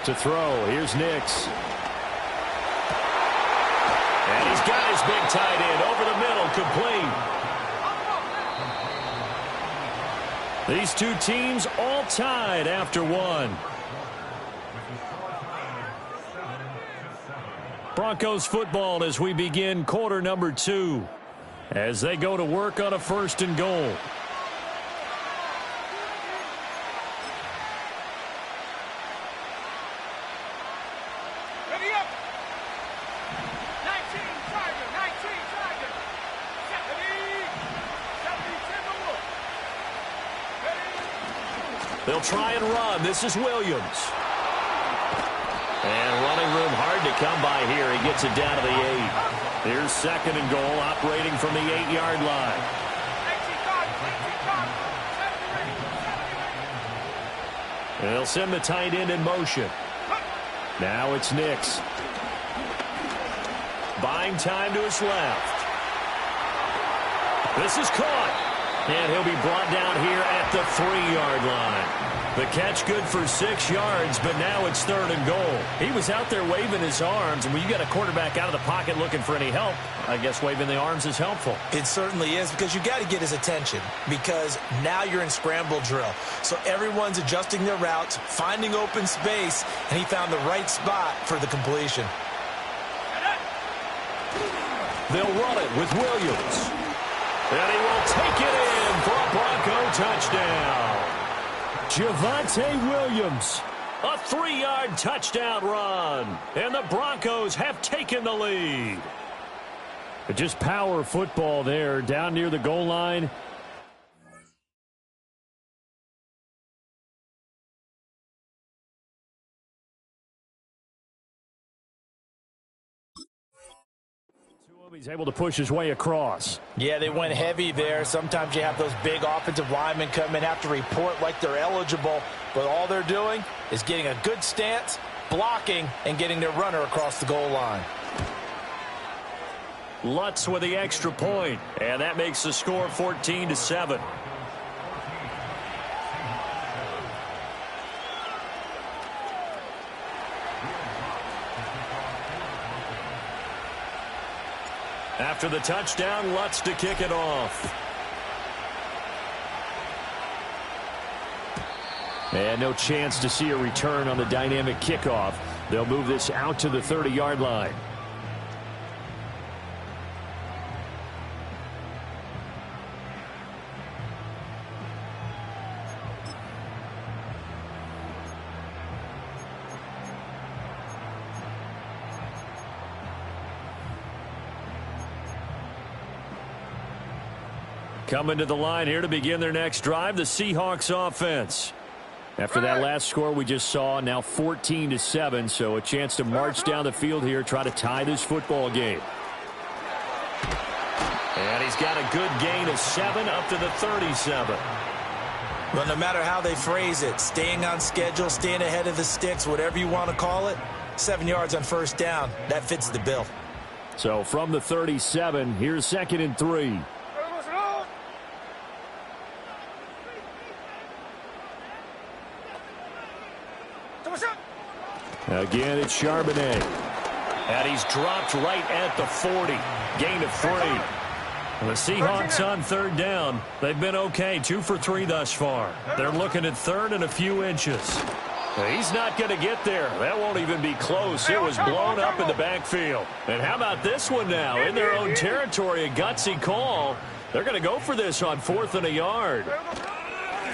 To throw, here's Nix. And he's got his big tight end over the middle, complete. These two teams all tied after one. Broncos football as we begin quarter number 2 as they go to work on a 1st and goal. They'll try and run. This is Williams. And running room hard to come by here. He gets it down to the 8. Here's 2nd and goal, operating from the 8-yard line. They'll send the tight end in motion. Now it's Nix. Buying time to his left. This is caught. And he'll be brought down here at the 3-yard line. The catch good for 6 yards, but now it's 3rd and goal. He was out there waving his arms, and when you got a quarterback out of the pocket looking for any help, I guess waving the arms is helpful. It certainly is, because you got to get his attention, because now you're in scramble drill. So everyone's adjusting their routes, finding open space, and he found the right spot for the completion. They'll run it with Williams. And he will take it in for a Bronco touchdown. Javonte Williams, a 3-yard touchdown run. And the Broncos have taken the lead. But just power football there down near the goal line. He's able to push his way across. Yeah, they went heavy there. Sometimes you have those big offensive linemen come in, have to report like they're eligible, but all they're doing is getting a good stance, blocking, and getting their runner across the goal line. Lutz with the extra point, and that makes the score 14-7. After the touchdown, Lutz to kick it off. And no chance to see a return on the dynamic kickoff. They'll move this out to the 30-yard line. Coming to the line here to begin their next drive, the Seahawks offense. After that last score we just saw, now 14-7, so a chance to march down the field here, try to tie this football game. And he's got a good gain of 7 up to the 37. Well, no matter how they phrase it, staying on schedule, staying ahead of the sticks, whatever you want to call it, 7 yards on first down, that fits the bill. So from the 37, here's 2nd and 3. Again, it's Charbonnet. And he's dropped right at the 40. Gain of 3. And the Seahawks on 3rd down. They've been okay. 2 for 3 thus far. They're looking at 3rd and a few inches. He's not going to get there. That won't even be close. It was blown up in the backfield. And how about this one now? In their own territory, a gutsy call. They're going to go for this on 4th and a yard.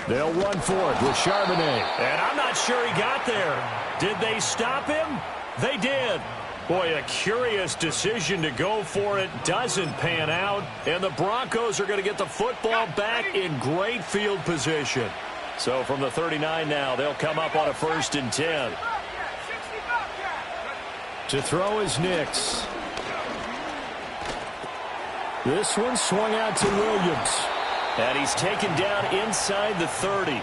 They'll run for it with Charbonnet. And I'm not sure he got there. Did they stop him? They did. Boy, a curious decision to go for it. Doesn't pan out. And the Broncos are going to get the football back in great field position. So from the 39 now, they'll come up on a 1st and 10. To throw is Nix. This one swung out to Williams. And he's taken down inside the 30.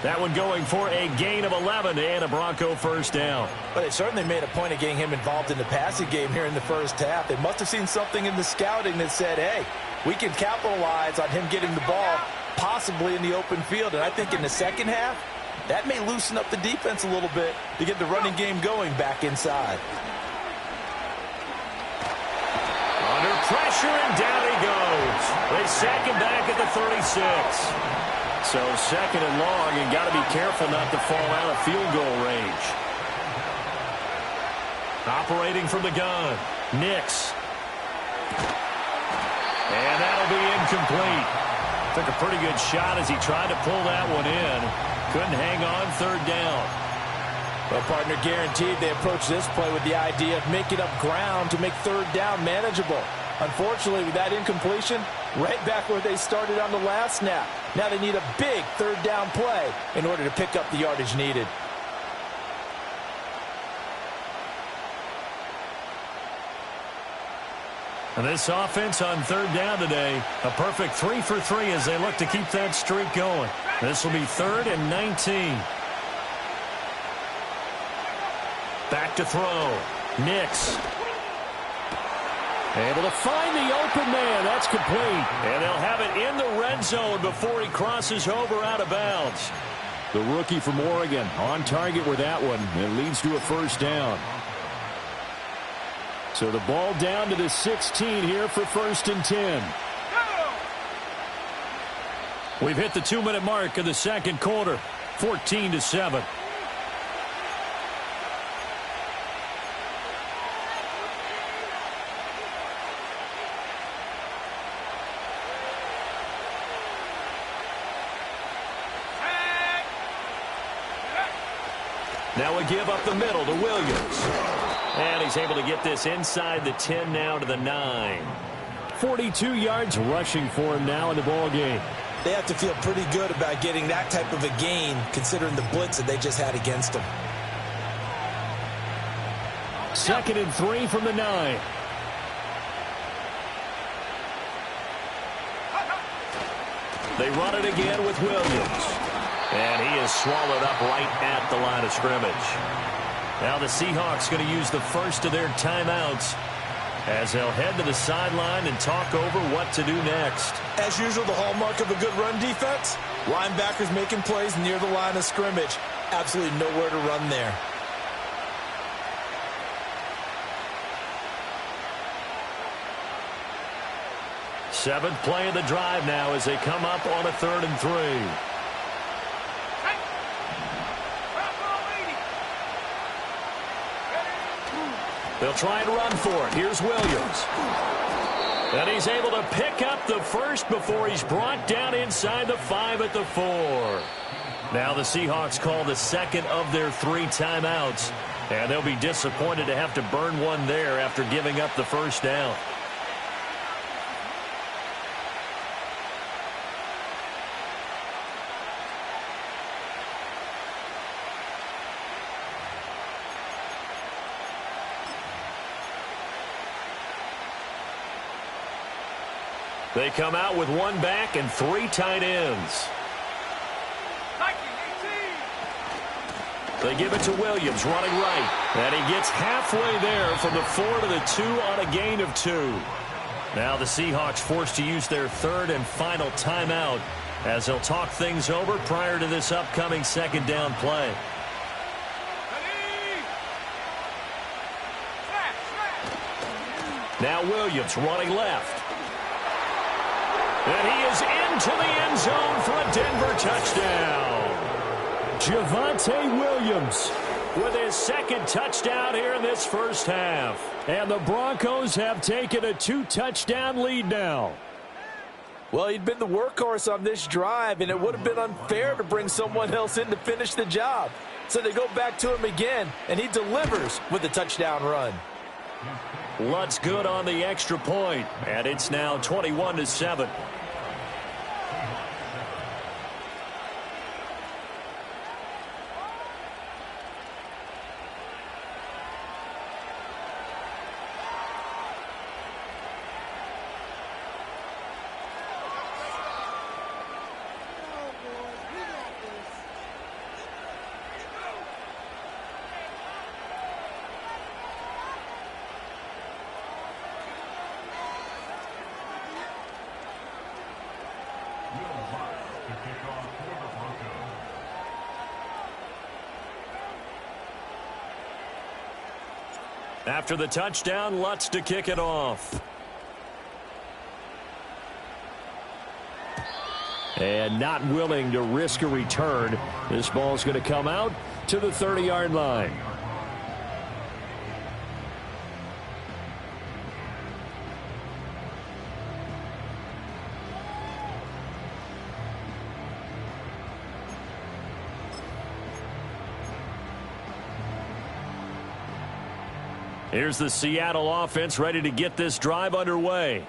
That one going for a gain of 11 and a Bronco 1st down. But they certainly made a point of getting him involved in the passing game here in the first half. They must have seen something in the scouting that said, hey, we can capitalize on him getting the ball possibly in the open field. And I think in the second half, that may loosen up the defense a little bit to get the running game going back inside. Under pressure, and down he goes. They sack him back at the 36. So 2nd and long, and got to be careful not to fall out of field goal range. Operating from the gun, Nix. And that'll be incomplete. Took a pretty good shot as he tried to pull that one in. Couldn't hang on 3rd down. Well, partner, guaranteed they approach this play with the idea of making up ground to make 3rd down manageable. Unfortunately, with that incompletion, right back where they started on the last snap. Now they need a big 3rd down play in order to pick up the yardage needed. And this offense on 3rd down today, a perfect 3 for 3 as they look to keep that streak going. This will be 3rd and 19. Back to throw. Nix. Able to find the open man. That's complete. And they'll have it in the red zone before he crosses over out of bounds. The rookie from Oregon on target with that one. It leads to a 1st down. So the ball down to the 16 here for 1st and 10. We've hit the 2-minute mark of the 2nd quarter. 14-7. Now we give up the middle to Williams. And he's able to get this inside the 10 now to the 9. 42 yards rushing for him now in the ball game. They have to feel pretty good about getting that type of a gain considering the blitz that they just had against them. 2nd and 3 from the 9. They run it again with Williams. And he is swallowed up right at the line of scrimmage. Now the Seahawks going to use the first of their timeouts as they'll head to the sideline and talk over what to do next. As usual, the hallmark of a good run defense, linebackers making plays near the line of scrimmage. Absolutely nowhere to run there. Seventh play of the drive now as they come up on a 3rd and 3. They'll try and run for it. Here's Williams. And he's able to pick up the first before he's brought down inside the 5 at the 4. Now the Seahawks call the 2nd of their 3 timeouts. And they'll be disappointed to have to burn one there after giving up the 1st down. They come out with 1 back and 3 tight ends. They give it to Williams running right. And he gets halfway there from the 4 to the 2 on a gain of 2. Now the Seahawks forced to use their 3rd and final timeout as they'll talk things over prior to this upcoming 2nd down play. Now Williams running left. And he is into the end zone for a Denver touchdown. Javonte Williams with his second touchdown here in this first half. And the Broncos have taken a 2-touchdown lead now. Well, he'd been the workhorse on this drive, and it would have been unfair to bring someone else in to finish the job. So they go back to him again, and he delivers with a touchdown run. Lutz good on the extra point, and it's now 21-7. After the touchdown, Lutz to kick it off. And not willing to risk a return. This ball's going to come out to the 30-yard line. Here's the Seattle offense ready to get this drive underway.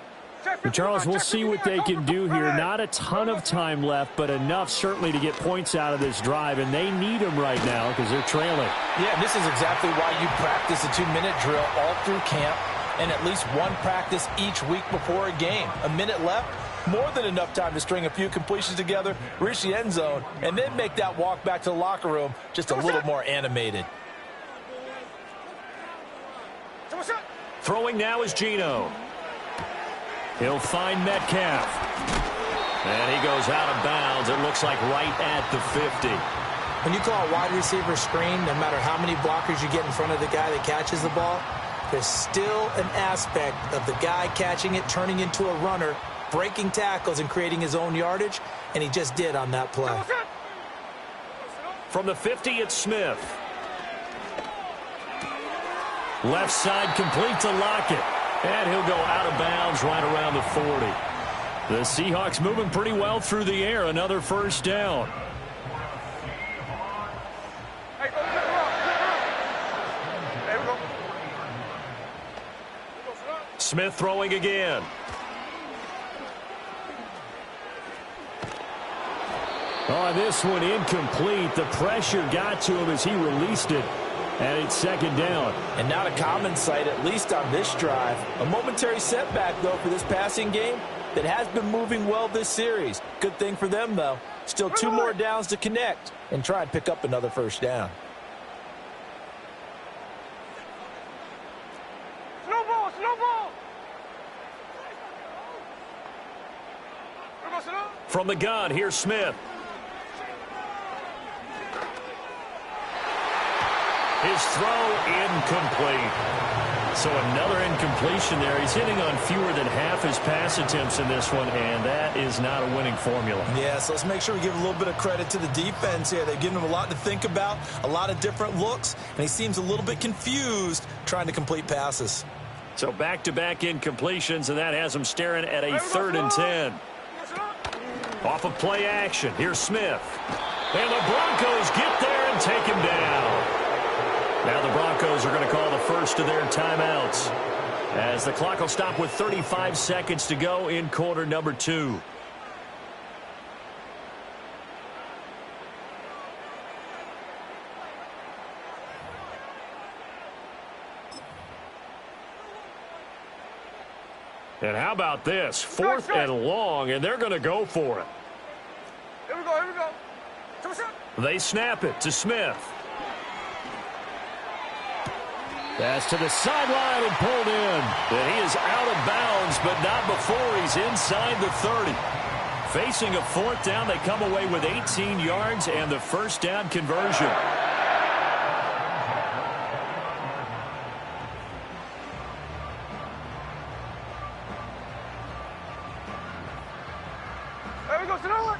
And Charles, we'll see what they can do here. Not a ton of time left, but enough certainly to get points out of this drive, and they need them right now because they're trailing. Yeah, and this is exactly why you practice a 2-minute drill all through camp and at least one practice each week before a game. A minute left, more than enough time to string a few completions together, reach the end zone, and then make that walk back to the locker room just a little more animated. Throwing now is Geno. He'll find Metcalf. And he goes out of bounds. It looks like right at the 50. When you call a wide receiver screen, no matter how many blockers you get in front of the guy that catches the ball, there's still an aspect of the guy catching it, turning into a runner, breaking tackles and creating his own yardage, and he just did on that play. From the 50, it's Smith. Left side complete to Lockett. And he'll go out of bounds right around the 40. The Seahawks moving pretty well through the air. Another first down. Smith throwing again. Oh, this one incomplete. The pressure got to him as he released it. And it's second down. And not a common sight, at least on this drive. A momentary setback, though, for this passing game that has been moving well this series. Good thing for them, though. Still 2 more downs to connect and try and pick up another first down. Snowball, snowball. From the gun, here's Smith. His throw incomplete. So another incompletion there. He's hitting on fewer than half his pass attempts in this one, and that is not a winning formula. Yeah, so let's make sure we give a little bit of credit to the defense here. They've given him a lot to think about, a lot of different looks, and he seems a little bit confused trying to complete passes. So back-to-back incompletions, and that has him staring at a 3rd and 10. Off of play action, here's Smith. And the Broncos get there and take him down. Now the Broncos are going to call the first of their timeouts as the clock will stop with 35 seconds to go in quarter number 2. And how about this? 4th and long, and they're going to go for it. Here we go, here we go. They snap it to Smith. Pass to the sideline and pulled in. And he is out of bounds, but not before he's inside the 30. Facing a 4th down, they come away with 18 yards and the first down conversion. There we go, Sonoma.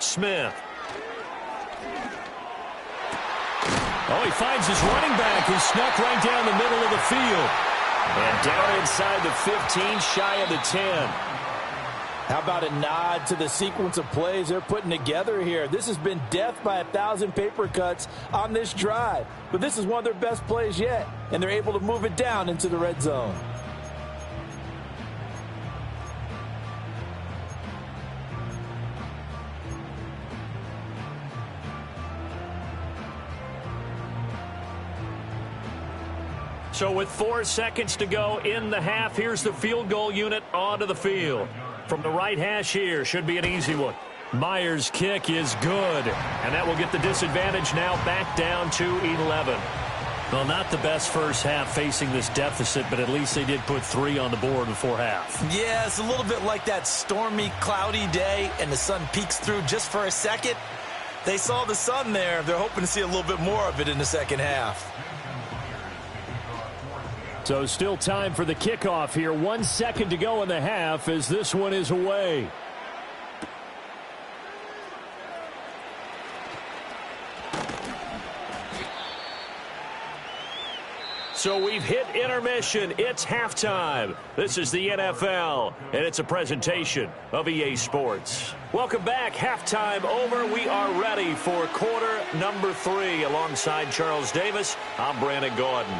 Smith. Oh, he finds his running back who snuck right down the middle of the field. And down inside the 15, shy of the 10. How about a nod to the sequence of plays they're putting together here? This has been death by 1,000 paper cuts on this drive. But this is one of their best plays yet, and they're able to move it down into the red zone. So with 4 seconds to go in the half, here's the field goal unit onto the field. From the right hash here, should be an easy one. Myers' kick is good, and that will get the disadvantage now back down to 11. Well, not the best first half facing this deficit, but at least they did put 3 on the board before half. Yeah, it's a little bit like that stormy, cloudy day, and the sun peeks through just for a second. They saw the sun there. They're hoping to see a little bit more of it in the second half. So still time for the kickoff here. 1 second to go in the half as this one is away. So we've hit intermission. It's halftime. This is the NFL, and it's a presentation of EA Sports. Welcome back. Halftime over. We are ready for quarter number 3. Alongside Charles Davis, I'm Brandon Gordon.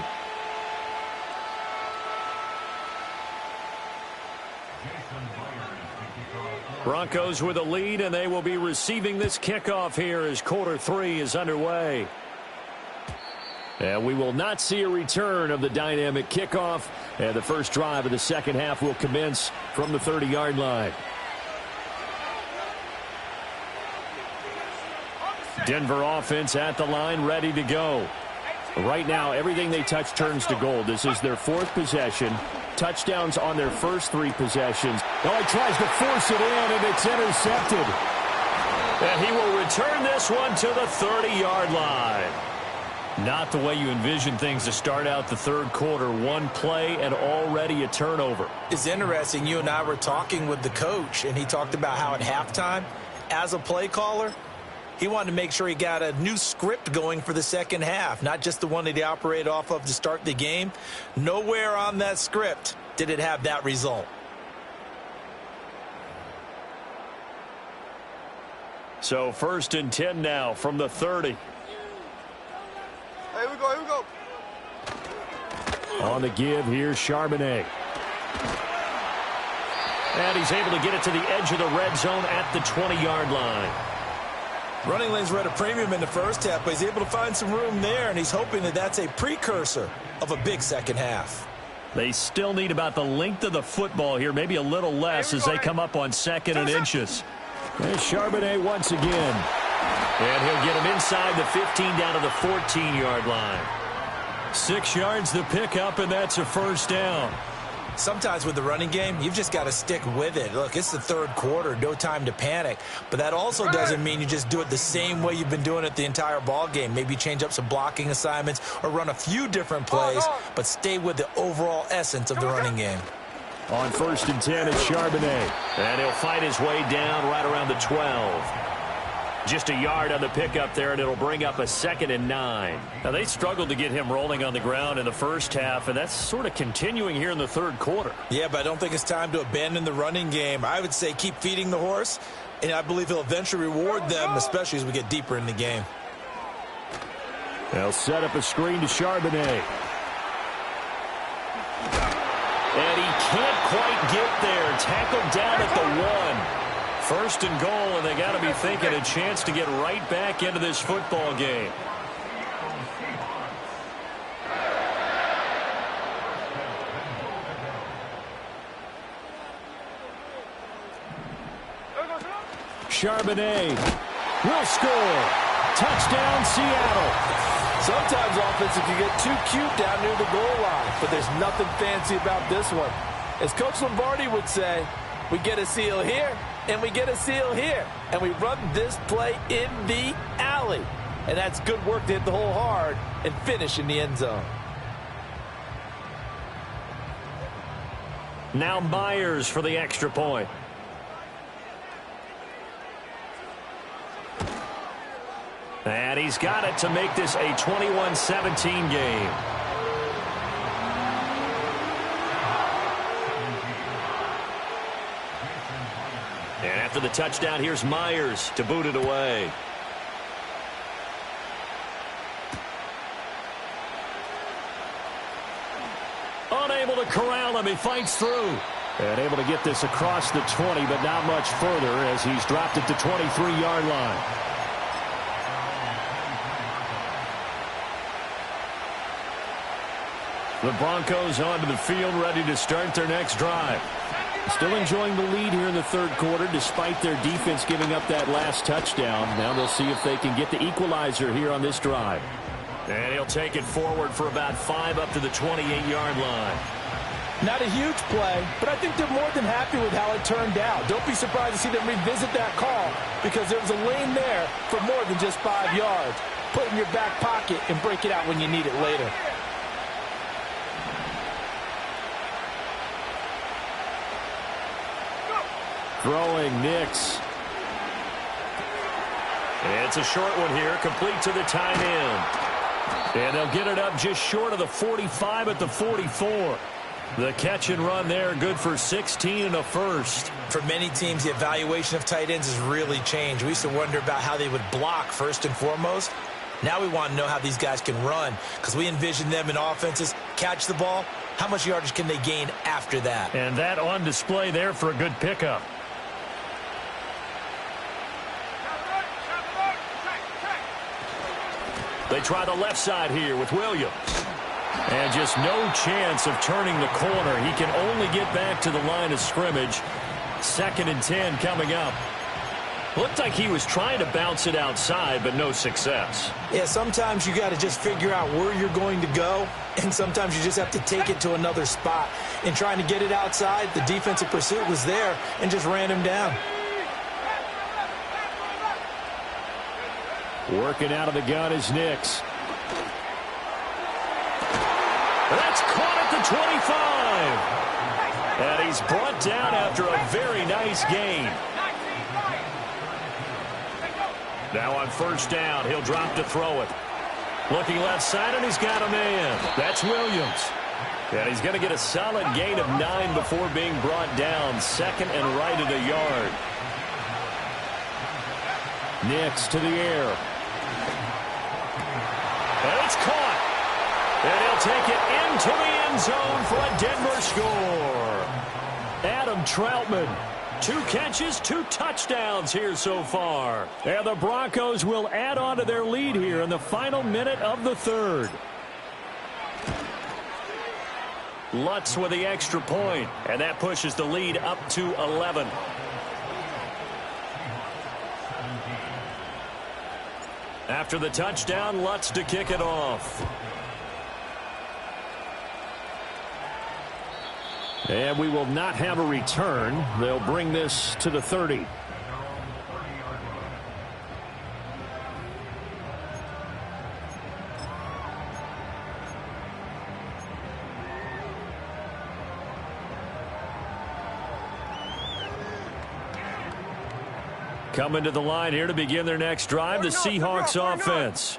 Broncos with a lead, and they will be receiving this kickoff here as quarter 3 is underway. And we will not see a return of the dynamic kickoff, and the first drive of the second half will commence from the 30-yard line. Denver offense at the line, ready to go. Right now, everything they touch turns to gold. This is their 4th possession. Touchdowns on their first 3 possessions. Oh, he tries to force it in, and it's intercepted. And he will return this one to the 30-yard line. Not the way you envision things to start out the third quarter. 1 play and already a turnover. It's interesting. You and I were talking with the coach, and he talked about how at halftime, as a play caller, he wanted to make sure he got a new script going for the second half, not just the one that he operated off of to start the game. Nowhere on that script did it have that result. So 1st and 10 now from the 30. Here we go, here we go. On the give, here's Charbonnet. And he's able to get it to the edge of the red zone at the 20-yard line. Running lanes were at a premium in the first half, but he's able to find some room there, and he's hoping that that's a precursor of a big second half. They still need about the length of the football here, maybe a little less as they come up on 2nd and inches. There's Charbonnet once again. And he'll get him inside the 15 down to the 14-yard line. 6 yards to pick up, and that's a first down. Sometimes with the running game, you've just got to stick with it. Look, it's the third quarter, no time to panic. But that also doesn't mean you just do it the same way you've been doing it the entire ball game. Maybe change up some blocking assignments or run a few different plays, but stay with the overall essence of the running game. On 1st and 10, it's Charbonnet. And he'll fight his way down right around the 12. Just a yard on the pickup there, and it'll bring up a 2nd and 9. Now, they struggled to get him rolling on the ground in the first half, and that's sort of continuing here in the third quarter. Yeah, but I don't think it's time to abandon the running game. I would say keep feeding the horse, and I believe he'll eventually reward them, especially as we get deeper in the game. They'll set up a screen to Charbonnet. And he can't quite get there. Tackled down at the 1. 1st and goal, and they got to be thinking a chance to get right back into this football game. Charbonnet will score. Touchdown, Seattle. Sometimes offensive can get too cute down near the goal line, but there's nothing fancy about this one. As Coach Lombardi would say, we get a seal here, and we get a seal here, and we run this play in the alley. And that's good work to hit the hole hard and finish in the end zone. Now Myers for the extra point. And he's got it to make this a 21-17 game. And after the touchdown, here's Myers to boot it away. Unable to corral him. He fights through. And able to get this across the 20, but not much further as he's dropped it to 23-yard line. The Broncos onto the field, ready to start their next drive. Still enjoying the lead here in the third quarter, despite their defense giving up that last touchdown. Now they'll see if they can get the equalizer here on this drive. And he'll take it forward for about 5 up to the 28-yard line. Not a huge play, but I think they're more than happy with how it turned out. Don't be surprised to see them revisit that call because there was a lane there for more than just 5 yards. Put it in your back pocket and break it out when you need it later. Throwing Nix. It's a short one here, complete to the tight end. And they'll get it up just short of the 45 at the 44. The catch and run there, good for 16 and a first. For many teams, the evaluation of tight ends has really changed. We used to wonder about how they would block first and foremost. Now we want to know how these guys can run because we envision them in offenses, catch the ball. How much yardage can they gain after that? And that on display there for a good pickup. They try the left side here with Williams. And just no chance of turning the corner. He can only get back to the line of scrimmage. 2nd and 10 coming up. Looked like he was trying to bounce it outside, but no success. Yeah, sometimes you got to just figure out where you're going to go, and sometimes you just have to take it to another spot. In trying to get it outside, the defensive pursuit was there and just ran him down. Working out of the gun is Nix. That's caught at the 25. And he's brought down after a very nice gain. Now on first down, he'll drop to throw it. Looking left side, and he's got a man. That's Williams. And he's going to get a solid gain of 9 before being brought down. 2nd and right at a yard. Nix to the air. And it's caught. And he'll take it into the end zone for a Denver score. Adam Troutman. 2 catches, 2 touchdowns here so far. And the Broncos will add on to their lead here in the final minute of the third. Lutz with the extra point, and that pushes the lead up to 11. After the touchdown, Lutz to kick it off. And we will not have a return. They'll bring this to the 30. Coming to the line here to begin their next drive, the Seahawks offense.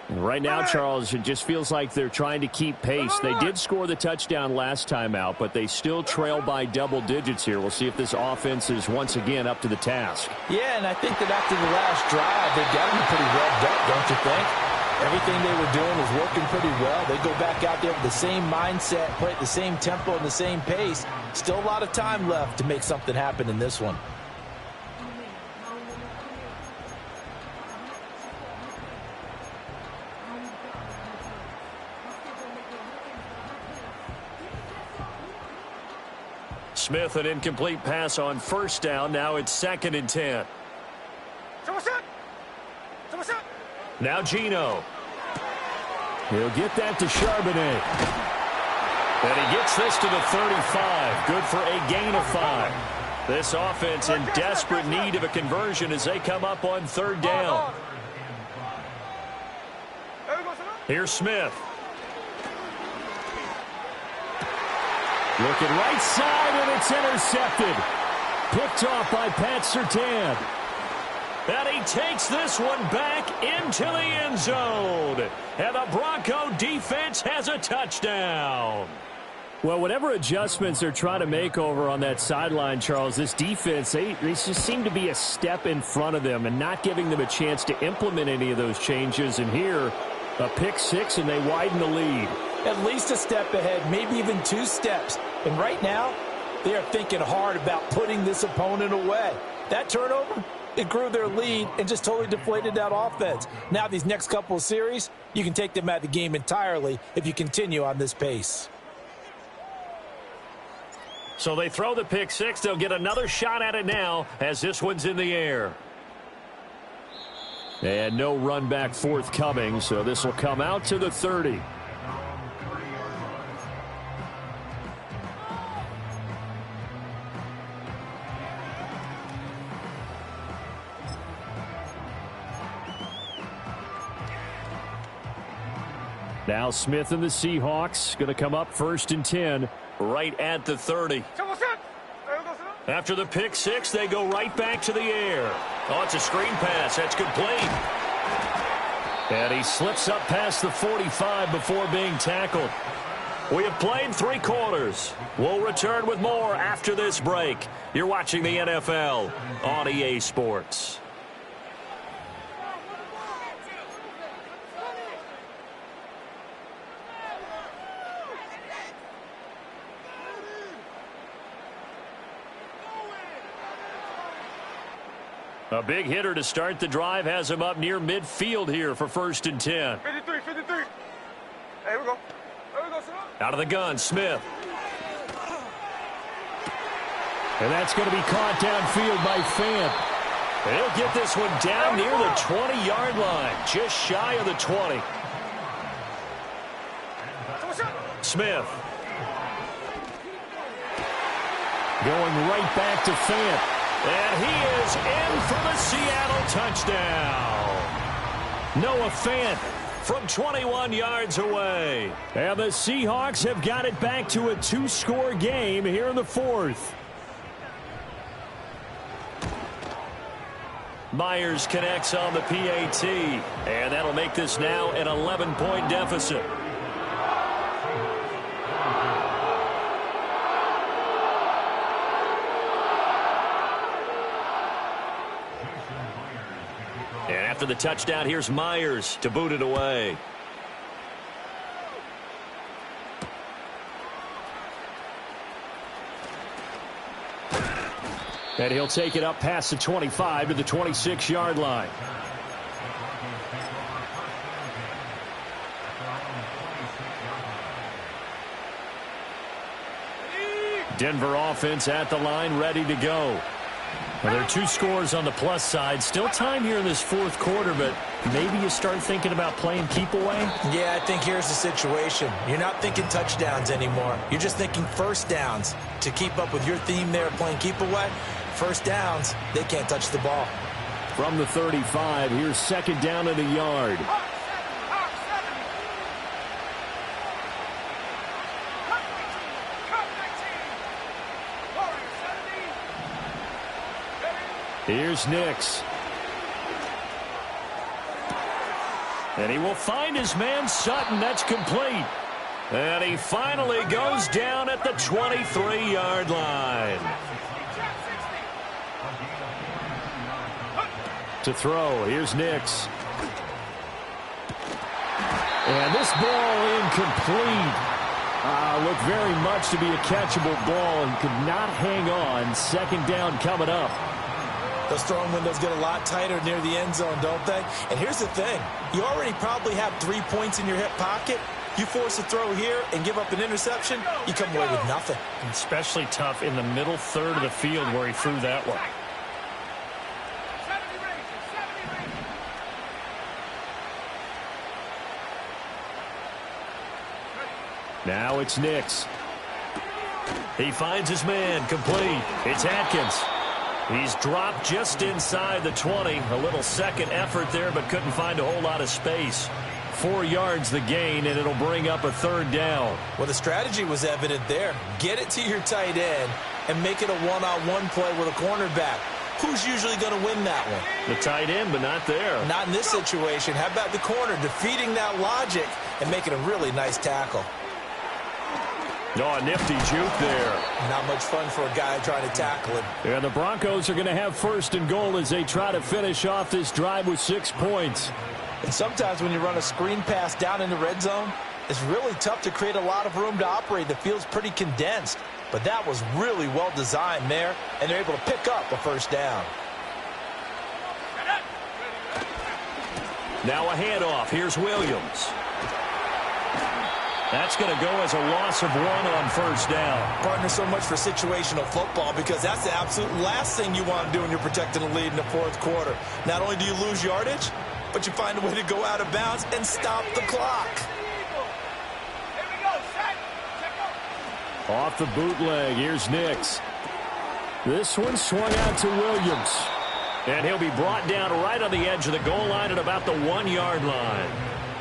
Right now, Charles, it just feels like they're trying to keep pace. They did score the touchdown last time out, but they still trail by double digits here. We'll see if this offense is once again up to the task. Yeah, and I think that after the last drive, they've got to be pretty revved up, don't you think? Everything they were doing was working pretty well. They go back out there with the same mindset, play at the same tempo and the same pace. Still a lot of time left to make something happen in this one. Smith, an incomplete pass on first down. Now it's 2nd and 10. Now Geno. He'll get that to Charbonnet. And he gets this to the 35. Good for a gain of 5. This offense in desperate need of a conversion as they come up on 3rd down. Here's Smith. Looking right side, and it's intercepted. Picked off by Pat Surtain. And he takes this one back into the end zone. And the Bronco defense has a touchdown. Well, whatever adjustments they're trying to make over on that sideline, Charles, this defense, they just seem to be a step in front of them and not giving them a chance to implement any of those changes. And here, a pick six, and they widen the lead. At least a step ahead, maybe even 2 steps. And right now, they are thinking hard about putting this opponent away. That turnover, it grew their lead and just totally deflated that offense. Now these next couple of series, you can take them out of the game entirely if you continue on this pace. So they throw the pick six. They'll get another shot at it now as this one's in the air. And no run back forthcoming, so this will come out to the 30. Now Smith and the Seahawks going to come up 1st and 10. Right at the 30. After the pick six, they go right back to the air. Oh, it's a screen pass. That's complete. And he slips up past the 45 before being tackled. We have played 3 quarters. We'll return with more after this break. You're watching the NFL on EA Sports. A big hitter to start the drive has him up near midfield here for 1st and 10. 53. Hey, we go. Out of the gun, Smith. And that's going to be caught downfield by Fant. He'll get this one down near the 20-yard line, just shy of the 20. Smith. Going right back to Fant. And he is in for the Seattle touchdown. Noah Fant from 21 yards away. And the Seahawks have got it back to a 2-score game here in the 4th. Myers connects on the PAT. And that'll make this now an 11-point deficit. After the touchdown, here's Myers to boot it away. And he'll take it up past the 25 to the 26-yard line. Denver offense at the line, ready to go. Well, there are 2 scores on the plus side. Still time here in this 4th quarter, but maybe you start thinking about playing keep away? Yeah, I think here's the situation. You're not thinking touchdowns anymore. You're just thinking first downs. To keep up with your theme there, playing keep away, first downs, they can't touch the ball. From the 35, here's 2nd down at a yard. Here's Nix. And he will find his man Sutton. That's complete. And he finally goes down at the 23-yard line. To throw, here's Nix. And this ball incomplete. Looked very much to be a catchable ball and could not hang on. 2nd down coming up. Those throwing windows get a lot tighter near the end zone, don't they? And here's the thing. You already probably have 3 points in your hip pocket. You force a throw here and give up an interception, you come away with nothing. Especially tough in the middle third of the field where he threw that one. Now it's Nix. He finds his man, complete. It's Atkins. He's dropped just inside the 20. A little second effort there, but couldn't find a whole lot of space. 4 yards the gain, and it'll bring up a 3rd down. Well, the strategy was evident there. Get it to your tight end and make it a one-on-one play with a cornerback. who's usually going to win that one? The tight end, but not there. Not in this situation. How about the corner defeating that logic and making a really nice tackle? Oh, a nifty juke there. Not much fun for a guy trying to tackle him. And the Broncos are going to have first and goal as they try to finish off this drive with 6 points. And sometimes when you run a screen pass down in the red zone, it's really tough to create a lot of room to operate. The field's pretty condensed. But that was really well designed there, and they're able to pick up a first down. Now a handoff. Here's Williams. That's going to go as a loss of 1 on first down. Partner, so much for situational football because that's the absolute last thing you want to do when you're protecting the lead in the fourth quarter. Not only do you lose yardage, but you find a way to go out of bounds and stop the clock. Off the bootleg, here's Nix. This one swung out to Williams. And he'll be brought down right on the edge of the goal line at about the 1-yard line.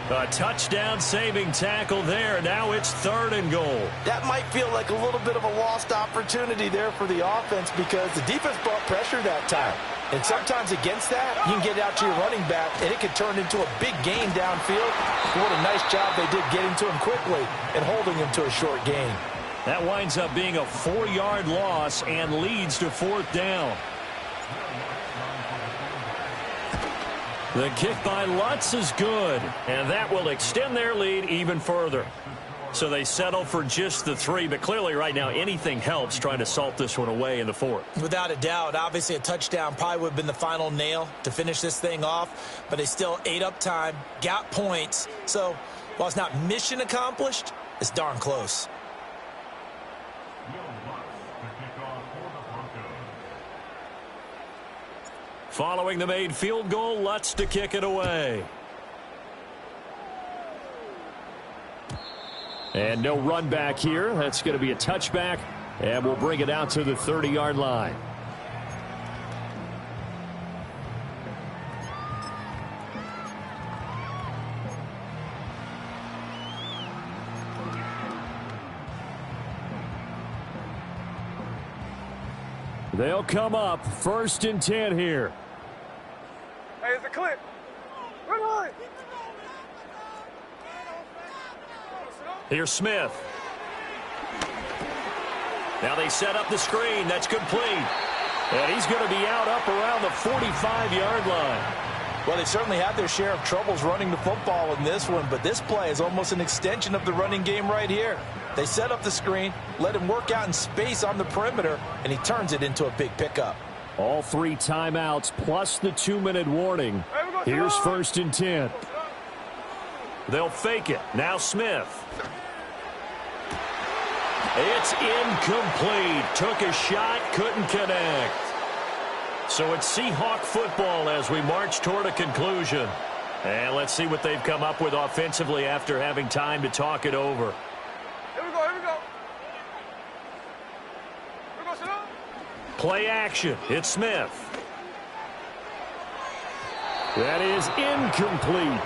A touchdown-saving tackle there. Now it's 3rd and goal. That might feel like a little bit of a lost opportunity there for the offense because the defense brought pressure that time. And sometimes against that, you can get out to your running back, and it could turn into a big gain downfield. What a nice job they did getting to him quickly and holding him to a short gain. That winds up being a 4-yard loss and leads to 4th down. The kick by Lutz is good, and that will extend their lead even further. So they settle for just the 3, but clearly right now anything helps trying to salt this one away in the 4th. Without a doubt, obviously a touchdown probably would have been the final nail to finish this thing off, but they still ate up time, got points. So while it's not mission accomplished, it's darn close. Following the made field goal, Lutz to kick it away. And no run back here. That's going to be a touchback, and we'll bring it out to the 30-yard line. They'll come up 1st and 10 here. Hey, it's a clip. Run on. Here's Smith. Now they set up the screen. That's complete. And he's going to be out up around the 45-yard line. Well, they certainly had their share of troubles running the football in this one, but this play is almost an extension of the running game right here. They set up the screen, let him work out in space on the perimeter, and he turns it into a big pickup. All 3 timeouts plus the 2-minute warning. Here's 1st and 10. They'll fake it. Now Smith. It's incomplete. Took a shot, couldn't connect. So it's Seahawk football as we march toward a conclusion. And let's see what they've come up with offensively after having time to talk it over. Here we go, here we go. Here we go, sit up. Play action. It's Smith. That is incomplete.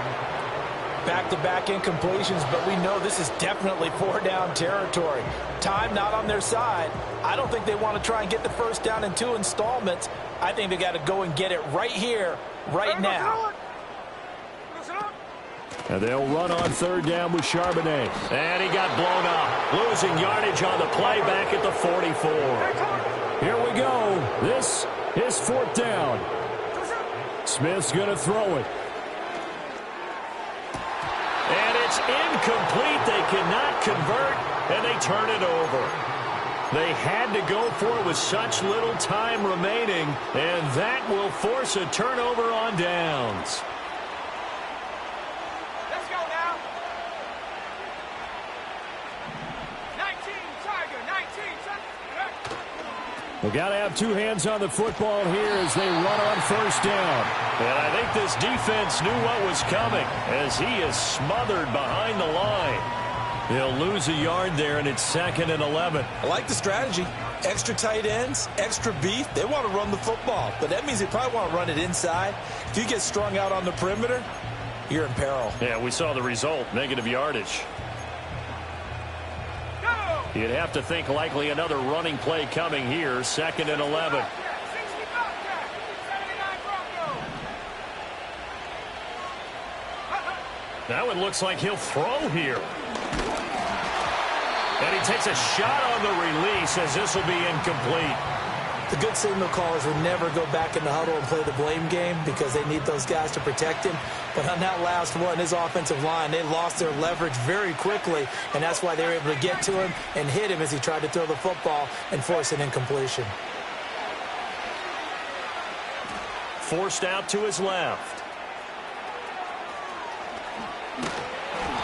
Back-to-back incompletions, but we know this is definitely 4-down territory. Time not on their side. I don't think they want to try and get the first down in 2 installments. I think they got to go and get it right here, right now. And they'll run on 3rd down with Charbonnet. And he got blown up. Losing yardage on the play back at the 44. Here we go. This is 4th down. Smith's going to throw it. And it's incomplete. They cannot convert, and they turn it over. They had to go for it with such little time remaining, and that will force a turnover on downs. Let's go now. 19, Tiger, 19, Tiger. We got to have 2 hands on the football here as they run on 1st down. And I think this defense knew what was coming as he is smothered behind the line. They'll lose a yard there, and it's 2nd and 11. I like the strategy. Extra tight ends, extra beef. They want to run the football, but that means they probably want to run it inside. If you get strung out on the perimeter, you're in peril. Yeah, we saw the result, negative yardage. You'd have to think likely another running play coming here, 2nd and 11. That one looks like he'll throw here. And he takes a shot on the release as this will be incomplete. The good signal callers would never go back in the huddle and play the blame game because they need those guys to protect him. But on that last one, his offensive line, they lost their leverage very quickly, and that's why they were able to get to him and hit him as he tried to throw the football and force an incompletion. Forced out to his left.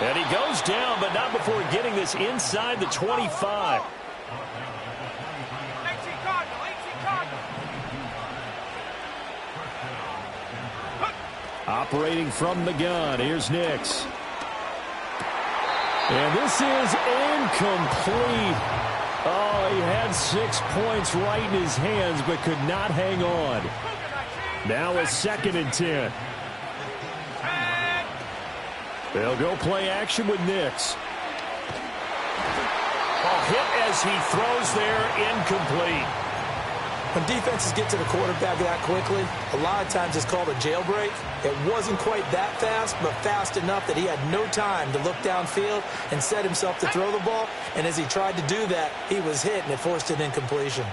And he goes down, but not before getting this inside the 25. Operating from the gun, here's Nix. And this is incomplete. Oh, he had 6 points right in his hands, but could not hang on. Now a 2nd and 10. They'll go play action with Nix. Hit as he throws there, incomplete. When defenses get to the quarterback that quickly, a lot of times it's called a jailbreak. It wasn't quite that fast, but fast enough that he had no time to look downfield and set himself to throw the ball. And as he tried to do that, he was hit, and it forced an incompletion.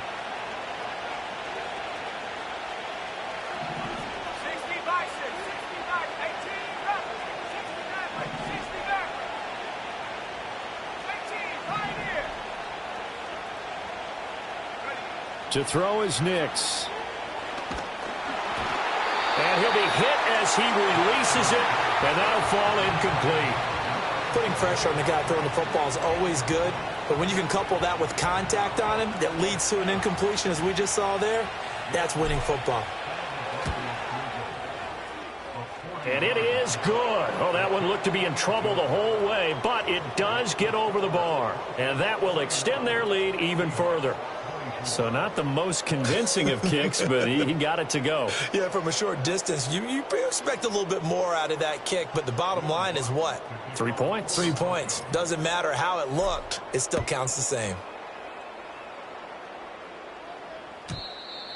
To throw is Nix. And he'll be hit as he releases it, and that'll fall incomplete. Putting pressure on the guy throwing the football is always good, but when you can couple that with contact on him that leads to an incompletion, as we just saw there, that's winning football. And it is good. Oh, that one looked to be in trouble the whole way, but it does get over the bar, and that will extend their lead even further. So not the most convincing of kicks, but he got it to go. Yeah, from a short distance, you expect a little bit more out of that kick, but the bottom line is what? 3 points. 3 points. Doesn't matter how it looked. It still counts the same.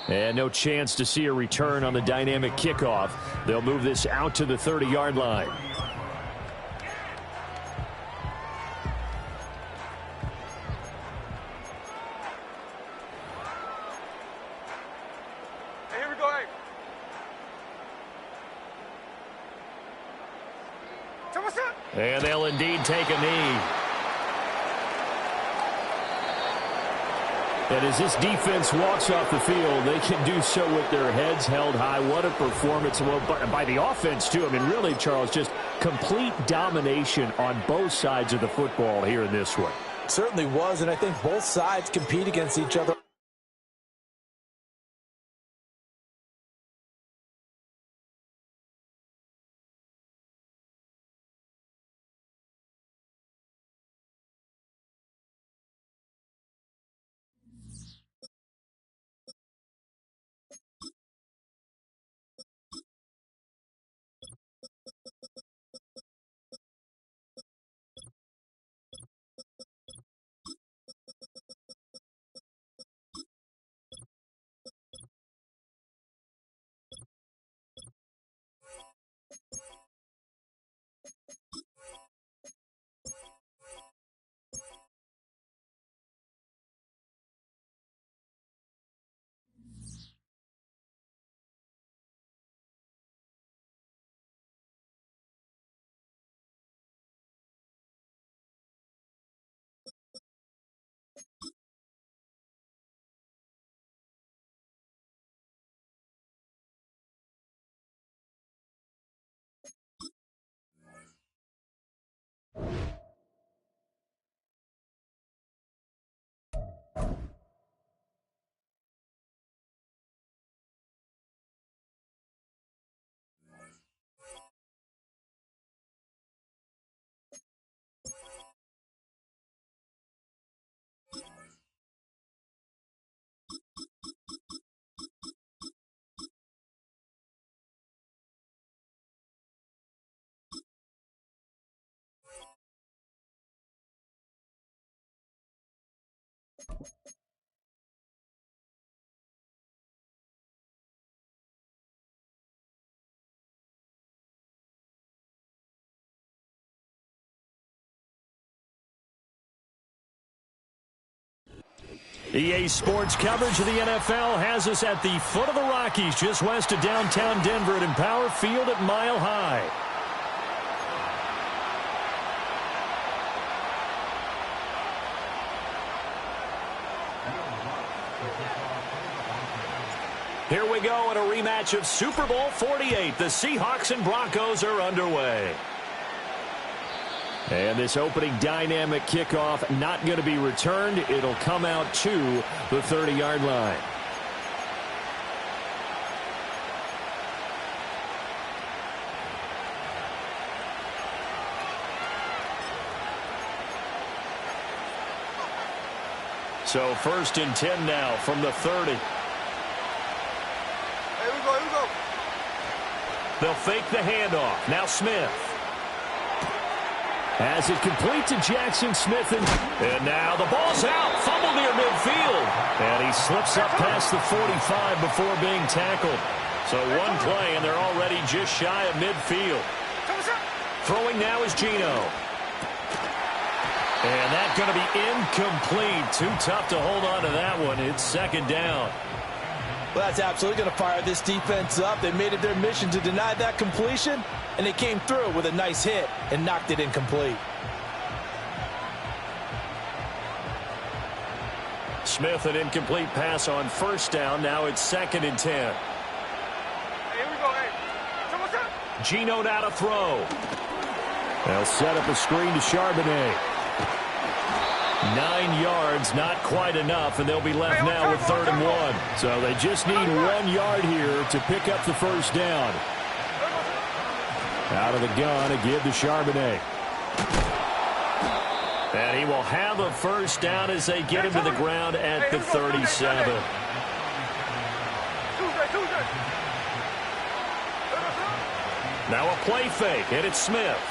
And no chance to see a return on the dynamic kickoff. They'll move this out to the 30-yard line. And they'll indeed take a knee. And as this defense walks off the field, they can do so with their heads held high. What a performance. Well, by the offense, too. I mean, really, Charles, just complete domination on both sides of the football here in this one. Certainly was, and I think both sides compete against each other. EA Sports coverage of the NFL has us at the foot of the Rockies, just west of downtown Denver at Empower Field at Mile High. Here we go in a rematch of Super Bowl 48. The Seahawks and Broncos are underway. And this opening dynamic kickoff not going to be returned. It'll come out to the 30-yard line. So 1st and 10 now from the 30. Here we go, here we go. They'll fake the handoff. Now Smith. As it complete to Jackson Smith. And now the ball's out. Fumble near midfield. And he slips up past the 45 before being tackled. So one play, and they're already just shy of midfield. Throwing now is Geno. And that's going to be incomplete. Too tough to hold on to that one. It's 2nd down. Well, that's absolutely going to fire this defense up. They made it their mission to deny that completion, and they came through with a nice hit and knocked it incomplete. Smith, an incomplete pass on 1st down. Now it's 2nd and 10. Hey, here we go, hey. Geno now to throw. They'll set up a screen to Charbonnet. 9 yards, not quite enough, and they'll be left now with 3rd and 1. So they just need 1 yard here to pick up the 1st down. Out of the gun, a give to Charbonnet. And he will have a 1st down as they get him to the ground at the 37. Now a play fake, and it's Smith.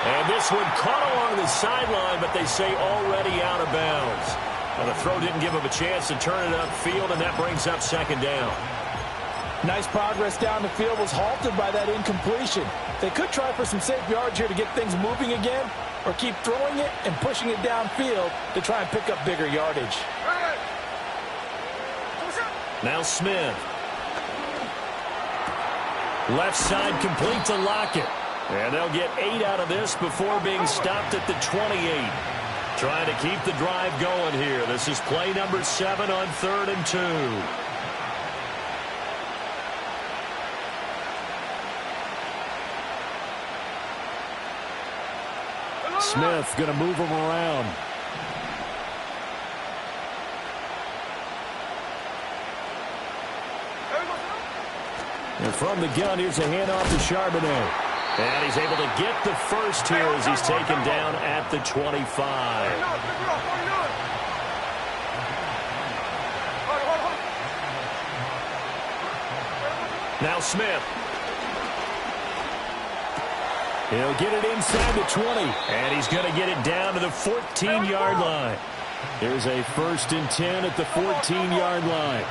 And this one caught along the sideline, but they say already out of bounds. Well, the throw didn't give him a chance to turn it upfield, and that brings up 2nd down. Nice progress down the field was halted by that incompletion. They could try for some safe yards here to get things moving again, or keep throwing it and pushing it downfield to try and pick up bigger yardage. Now Smith. Left side complete to Lockett. And they'll get 8 out of this before being stopped at the 28. Trying to keep the drive going here. This is play number 7 on 3rd and 2. Smith going to move him around. And from the gun, here's a handoff to Charbonnet. And he's able to get the 1st here as he's taken down at the 25. Now Smith. He'll get it inside the 20. And he's going to get it down to the 14-yard line. Here's a 1st and 10 at the 14-yard line.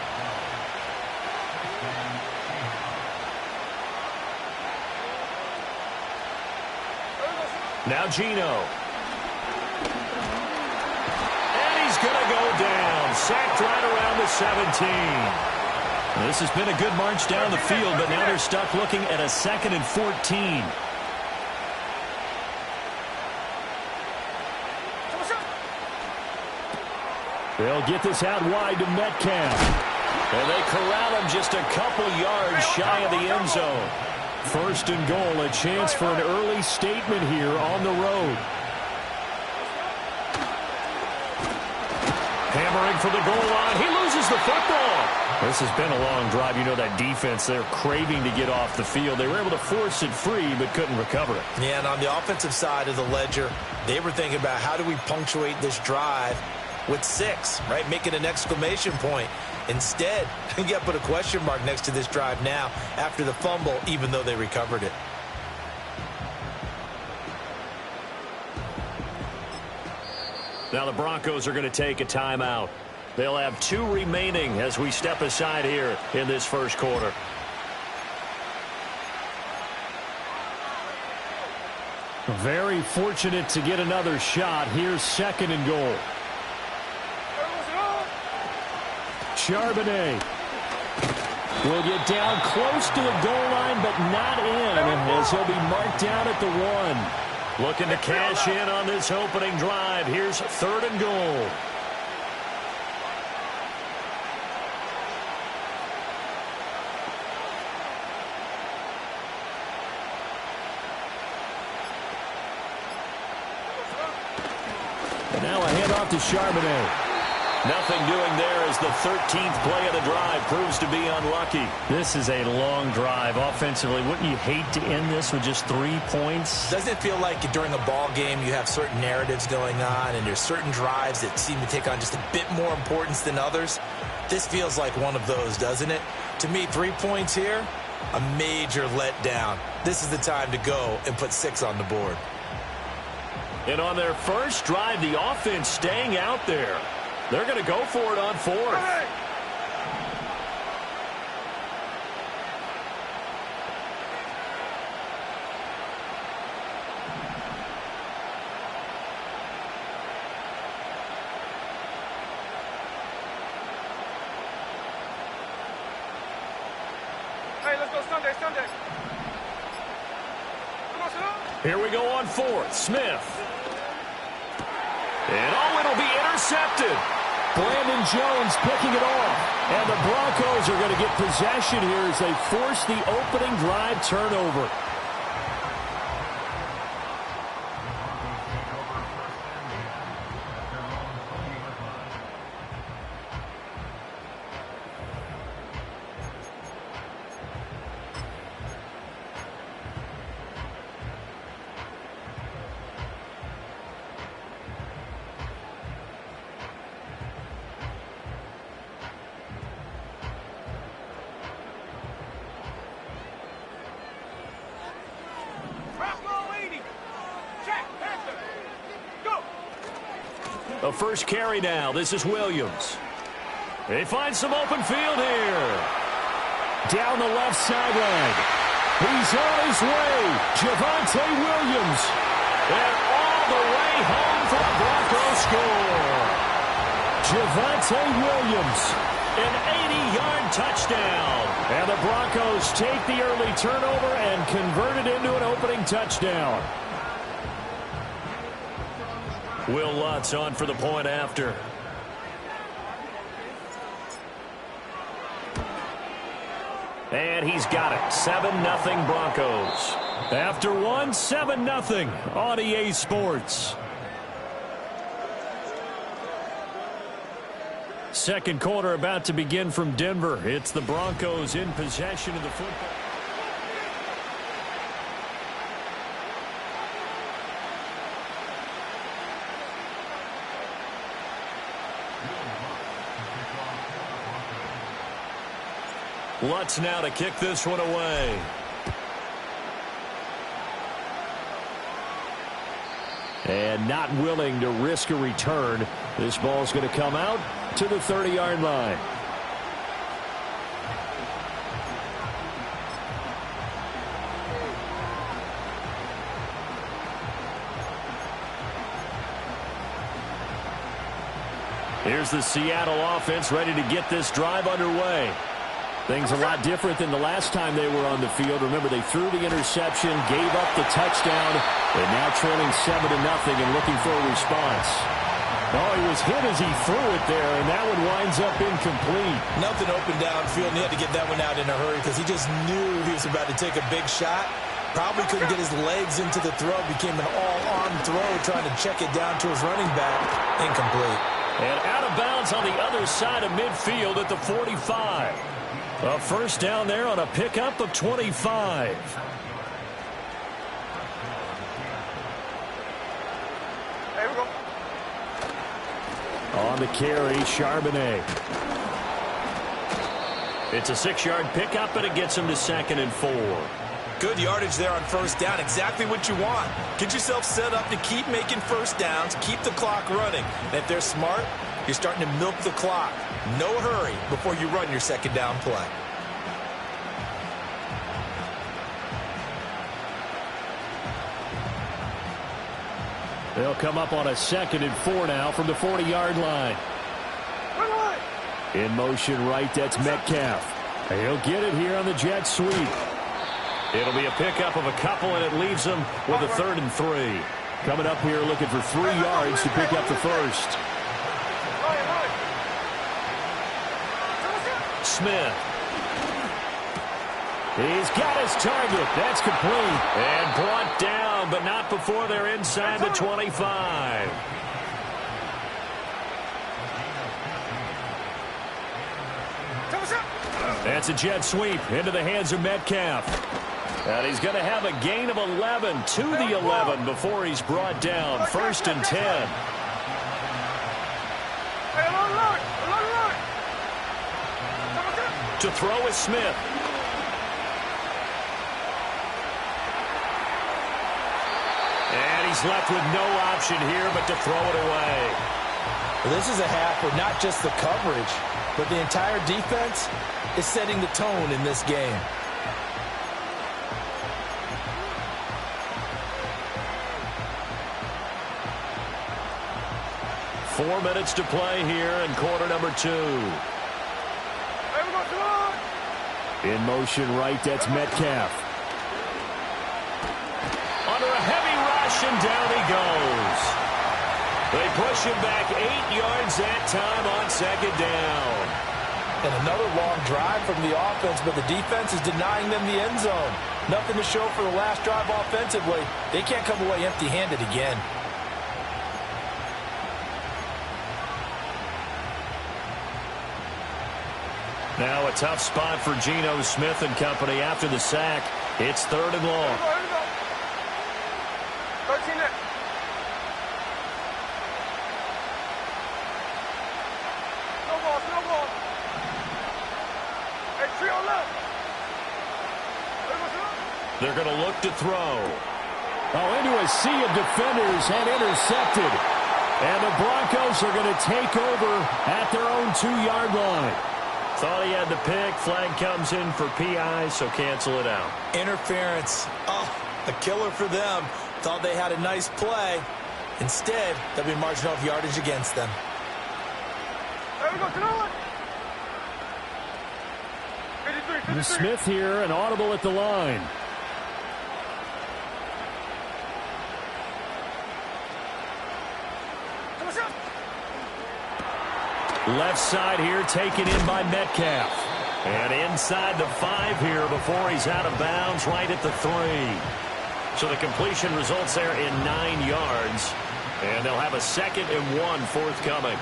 Now Geno. And he's going to go down. Sacked right around the 17. This has been a good march down the field, but now they're stuck looking at a 2nd and 14. They'll get this out wide to Metcalf. And they corral him just a couple yards shy of the end zone. 1st and goal, a chance for an early statement here on the road. Hammering for the goal line. He loses the football. This has been a long drive. You know that defense, they're craving to get off the field. They were able to force it free, but couldn't recover it. Yeah, and on the offensive side of the ledger, they were thinking about how do we punctuate this drive with 6, right? Make it an exclamation point. Instead, you got to put a question mark next to this drive now after the fumble, even though they recovered it. Now the Broncos are going to take a timeout. They'll have 2 remaining as we step aside here in this 1st quarter. Very fortunate to get another shot. Here's 2nd and goal. Charbonnet will get down close to the goal line, but not in, as he'll be marked down at the 1. Looking to cash in on this opening drive. Here's 3rd and goal. And now a handoff to Charbonnet. Nothing doing there as the 13th play of the drive proves to be unlucky. This is a long drive offensively. Wouldn't you hate to end this with just 3 points? Doesn't it feel like during a ball game you have certain narratives going on and there's certain drives that seem to take on just a bit more importance than others? This feels like one of those, doesn't it? To me, 3 points here, a major letdown. This is the time to go and put 6 on the board. And on their first drive, the offense staying out there. They're going to go for it on 4th. Hey! Hey, let's go Sunday. Here we go on 4th. Smith. And it'll be intercepted. Brandon Jones picking it off. And the Broncos are going to get possession here as they force the opening drive turnover. A first carry now. This is Williams. They find some open field here. Down the left sideline. He's on his way. Javonte Williams. And all the way home for a Broncos score. Javonte Williams. An 80-yard touchdown. And the Broncos take the early turnover and convert it into an opening touchdown. Will Lutz on for the point after. And he's got it. 7-0 Broncos. After one, 7-0 on EA Sports. Second quarter about to begin from Denver. It's the Broncos in possession of the football. Lutz now to kick this one away. And not willing to risk a return. This ball's going to come out to the 30-yard line. Here's the Seattle offense ready to get this drive underway. Things a lot different than the last time they were on the field. Remember, they threw the interception, gave up the touchdown, and now trailing 7-0 and looking for a response. Oh, he was hit as he threw it there, and that one winds up incomplete. Nothing open downfield, and he had to get that one out in a hurry because he just knew he was about to take a big shot. Probably couldn't get his legs into the throw. Became an all-arm throw, trying to check it down to his running back. Incomplete. And out of bounds on the other side of midfield at the 45. A first down there on a pickup of 25. There we go. On the carry, Charbonnet. It's a 6-yard pickup, and it gets him to 2nd and 4. Good yardage there on first down. Exactly what you want. Get yourself set up to keep making first downs, keep the clock running. And if they're smart, you're starting to milk the clock. No hurry before you run your second down play. They'll come up on a 2nd and 4 now from the 40-yard line. In motion right, that's Metcalf. He'll get it here on the jet sweep. It'll be a pickup of a couple, and it leaves them with a 3rd and 3. Coming up here looking for 3 yards to pick up the first. Smith. He's got his target. That's complete. And brought down, but not before they're inside the 25. That's a jet sweep into the hands of Metcalf. And he's going to have a gain of 11 to the 11 before he's brought down. 1st and 10. To throw is Smith. And he's left with no option here but to throw it away. Well, this is a half where not just the coverage, but the entire defense is setting the tone in this game. Four minutes to play here in quarter number 2. In motion right, that's Metcalf. Under a heavy rush, and down he goes. They push him back 8 yards that time on 2nd down. And another long drive from the offense, but the defense is denying them the end zone. Nothing to show for the last drive offensively. They can't come away empty-handed again. Now a tough spot for Geno Smith and company after the sack. It's 3rd and long. 13 next. No ball, no ball. Hey, trio left. They're going to look to throw. Oh, into a sea of defenders and intercepted. And the Broncos are going to take over at their own 2-yard line. Thought he had the pick. Flag comes in for PI, so cancel it out. Interference. Oh, a killer for them. Thought they had a nice play. Instead, they'll be marginal of yardage against them. There we go, throw it. 53. Smith here, an audible at the line. Left side here taken in by Metcalf. And inside the 5 here before he's out of bounds, right at the 3. So the completion results there in 9 yards. And they'll have a 2nd and 1 forthcoming.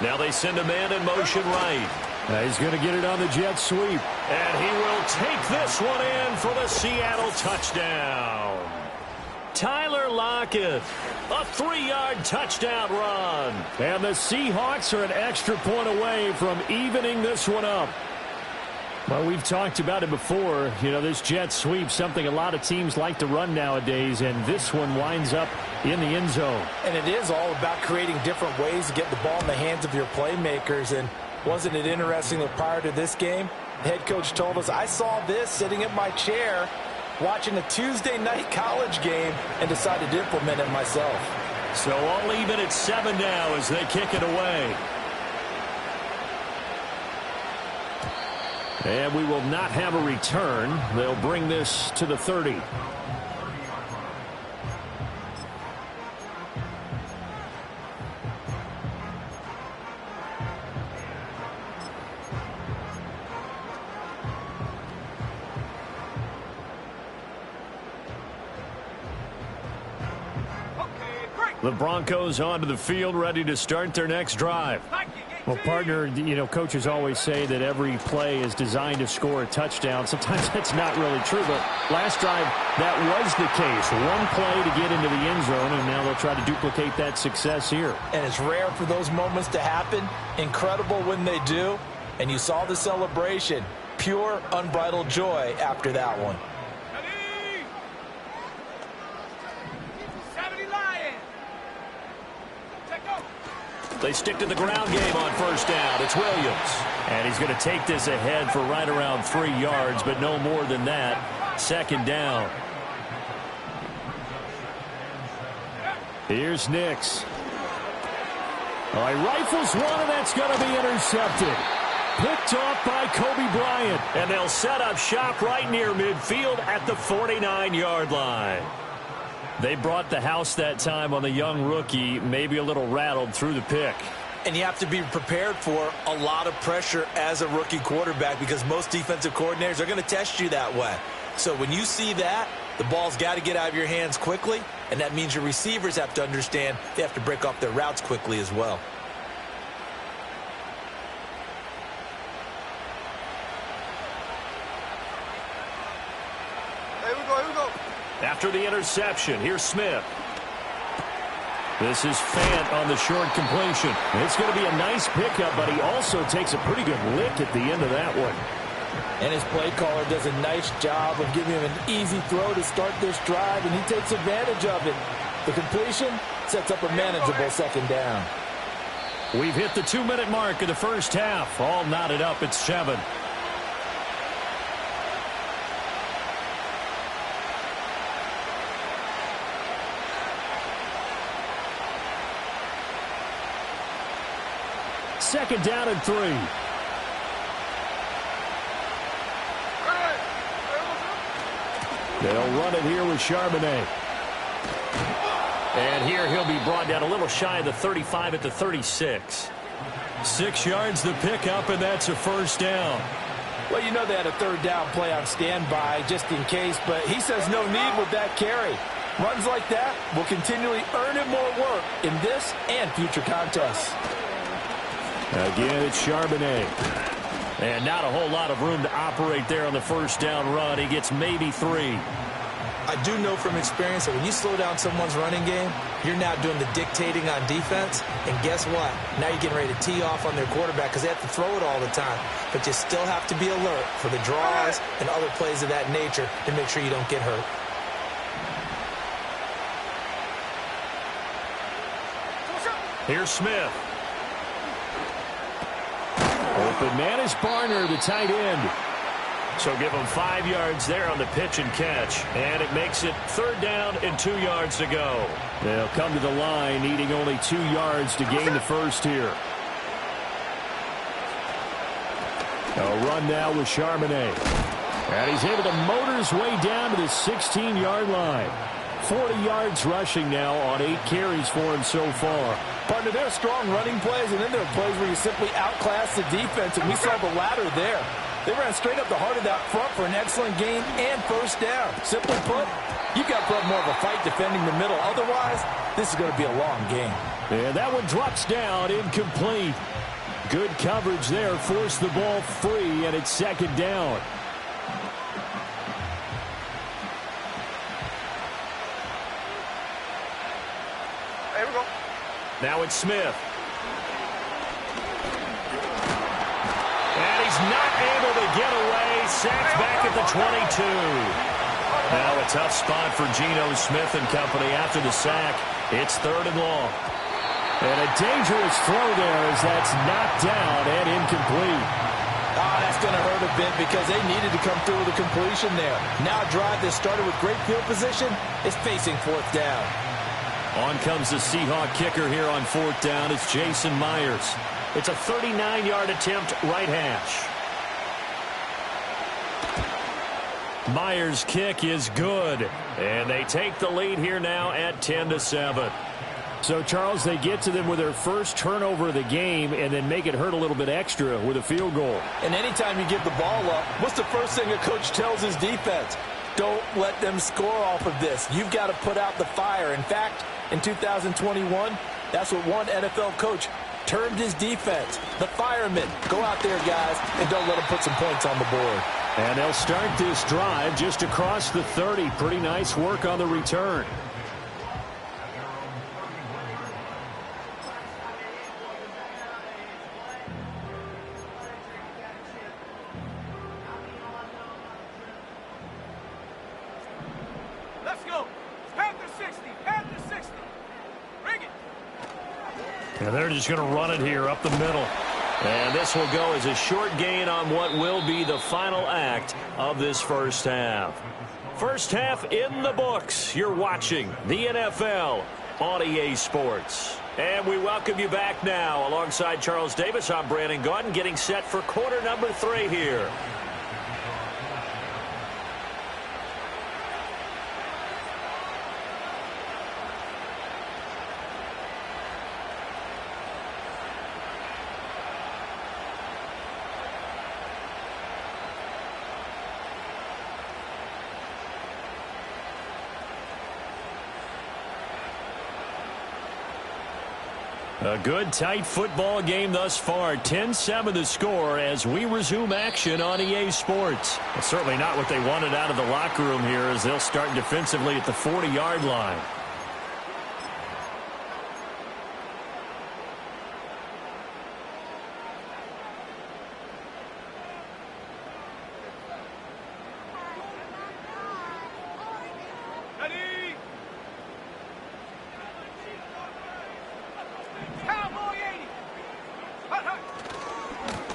Now they send a man in motion right. Now he's going to get it on the jet sweep. And he will take this one in for the Seattle touchdown. Tyler Lockett, a 3-yard touchdown run. And the Seahawks are an extra point away from evening this one up. Well, we've talked about it before. You know, this jet sweep, something a lot of teams like to run nowadays, and this one winds up in the end zone. And it is all about creating different ways to get the ball in the hands of your playmakers. And wasn't it interesting that prior to this game, the head coach told us, I saw this sitting in my chair watching a Tuesday night college game and decided to implement it myself. So all even at 7 now as they kick it away. And we will not have a return. They'll bring this to the 30. The Broncos onto the field, ready to start their next drive. Well, partner, you know, coaches always say that every play is designed to score a touchdown. Sometimes that's not really true, but last drive, that was the case. One play to get into the end zone, and now they'll try to duplicate that success here. And it's rare for those moments to happen. Incredible when they do. And you saw the celebration. Pure, unbridled joy after that one. They stick to the ground game on first down. It's Williams. And he's going to take this ahead for right around 3 yards, but no more than that. Second down. Here's Nix. All right, rifles one, and that's going to be intercepted. Picked off by Kobe Bryant. And they'll set up shop right near midfield at the 49-yard line. They brought the house that time on the young rookie, maybe a little rattled through the pick. And you have to be prepared for a lot of pressure as a rookie quarterback because most defensive coordinators are going to test you that way. So when you see that, the ball's got to get out of your hands quickly, and that means your receivers have to understand they have to break off their routes quickly as well. After the interception, here's Smith. This is Fant on the short completion. It's going to be a nice pickup, but he also takes a pretty good lick at the end of that one. And his play caller does a nice job of giving him an easy throw to start this drive, and he takes advantage of it. The completion sets up a manageable second down. We've hit the 2-minute mark of the first half. All knotted up at 7. Second down and 3. They'll run it here with Charbonnet. And here he'll be brought down a little shy of the 35 at the 36. 6 yards the pickup, and that's a first down. Well, you know they had a third down play on standby just in case, but he says no need with that carry. Runs like that will continually earn him more work in this and future contests. Again, it's Charbonnet. And not a whole lot of room to operate there on the first down run. He gets maybe 3. I do know from experience that when you slow down someone's running game, you're now doing the dictating on defense. And guess what? Now you're getting ready to tee off on their quarterback because they have to throw it all the time. But you still have to be alert for the draws and other plays of that nature to make sure you don't get hurt. Here's Smith. Open man is Barner, the tight end. So give him 5 yards there on the pitch and catch. And it makes it third down and 2 yards to go. They'll come to the line needing only 2 yards to gain the first here. A run now with Charbonnet. And he's able to motor his way down to the 16-yard line. 40 yards rushing now on 8 carries for him so far. Partner, there are strong running plays, and then there are plays where you simply outclass the defense, and we saw the latter there. They ran straight up the heart of that front for an excellent gain and first down. Simply put, you've got to put more of a fight defending the middle. Otherwise, this is going to be a long game. And that one drops down, incomplete. Good coverage there, forced the ball free, and it's second down. Here we go. Now it's Smith. And he's not able to get away. Sacked back at the 22. Now a tough spot for Geno Smith and company after the sack. It's third and long. And a dangerous throw there as that's knocked down and incomplete. Oh, that's going to hurt a bit because they needed to come through with a completion there. Now a drive that started with great field position is facing fourth down. On comes the Seahawk kicker here on fourth down. It's Jason Myers. It's a 39-yard attempt, right hash. Myers' kick is good. And they take the lead here now at 10-7. So, Charles, they get to them with their first turnover of the game and then make it hurt a little bit extra with a field goal. And anytime you give the ball up, what's the first thing a coach tells his defense? Don't let them score off of this. You've got to put out the fire. In fact, in 2021, that's what one NFL coach termed his defense. The firemen. Go out there, guys, and don't let them put some points on the board. And they'll start this drive just across the 30. Pretty nice work on the return. And they're just going to run it here up the middle. And this will go as a short gain on what will be the final act of this first half. First half in the books. You're watching the NFL on EA Sports. And we welcome you back now. Alongside Charles Davis, I'm Brandon Gaudin, getting set for quarter number 3 here. A good, tight football game thus far. 10-7 the score as we resume action on EA Sports. Well, certainly not what they wanted out of the locker room here as they'll start defensively at the 40-yard line.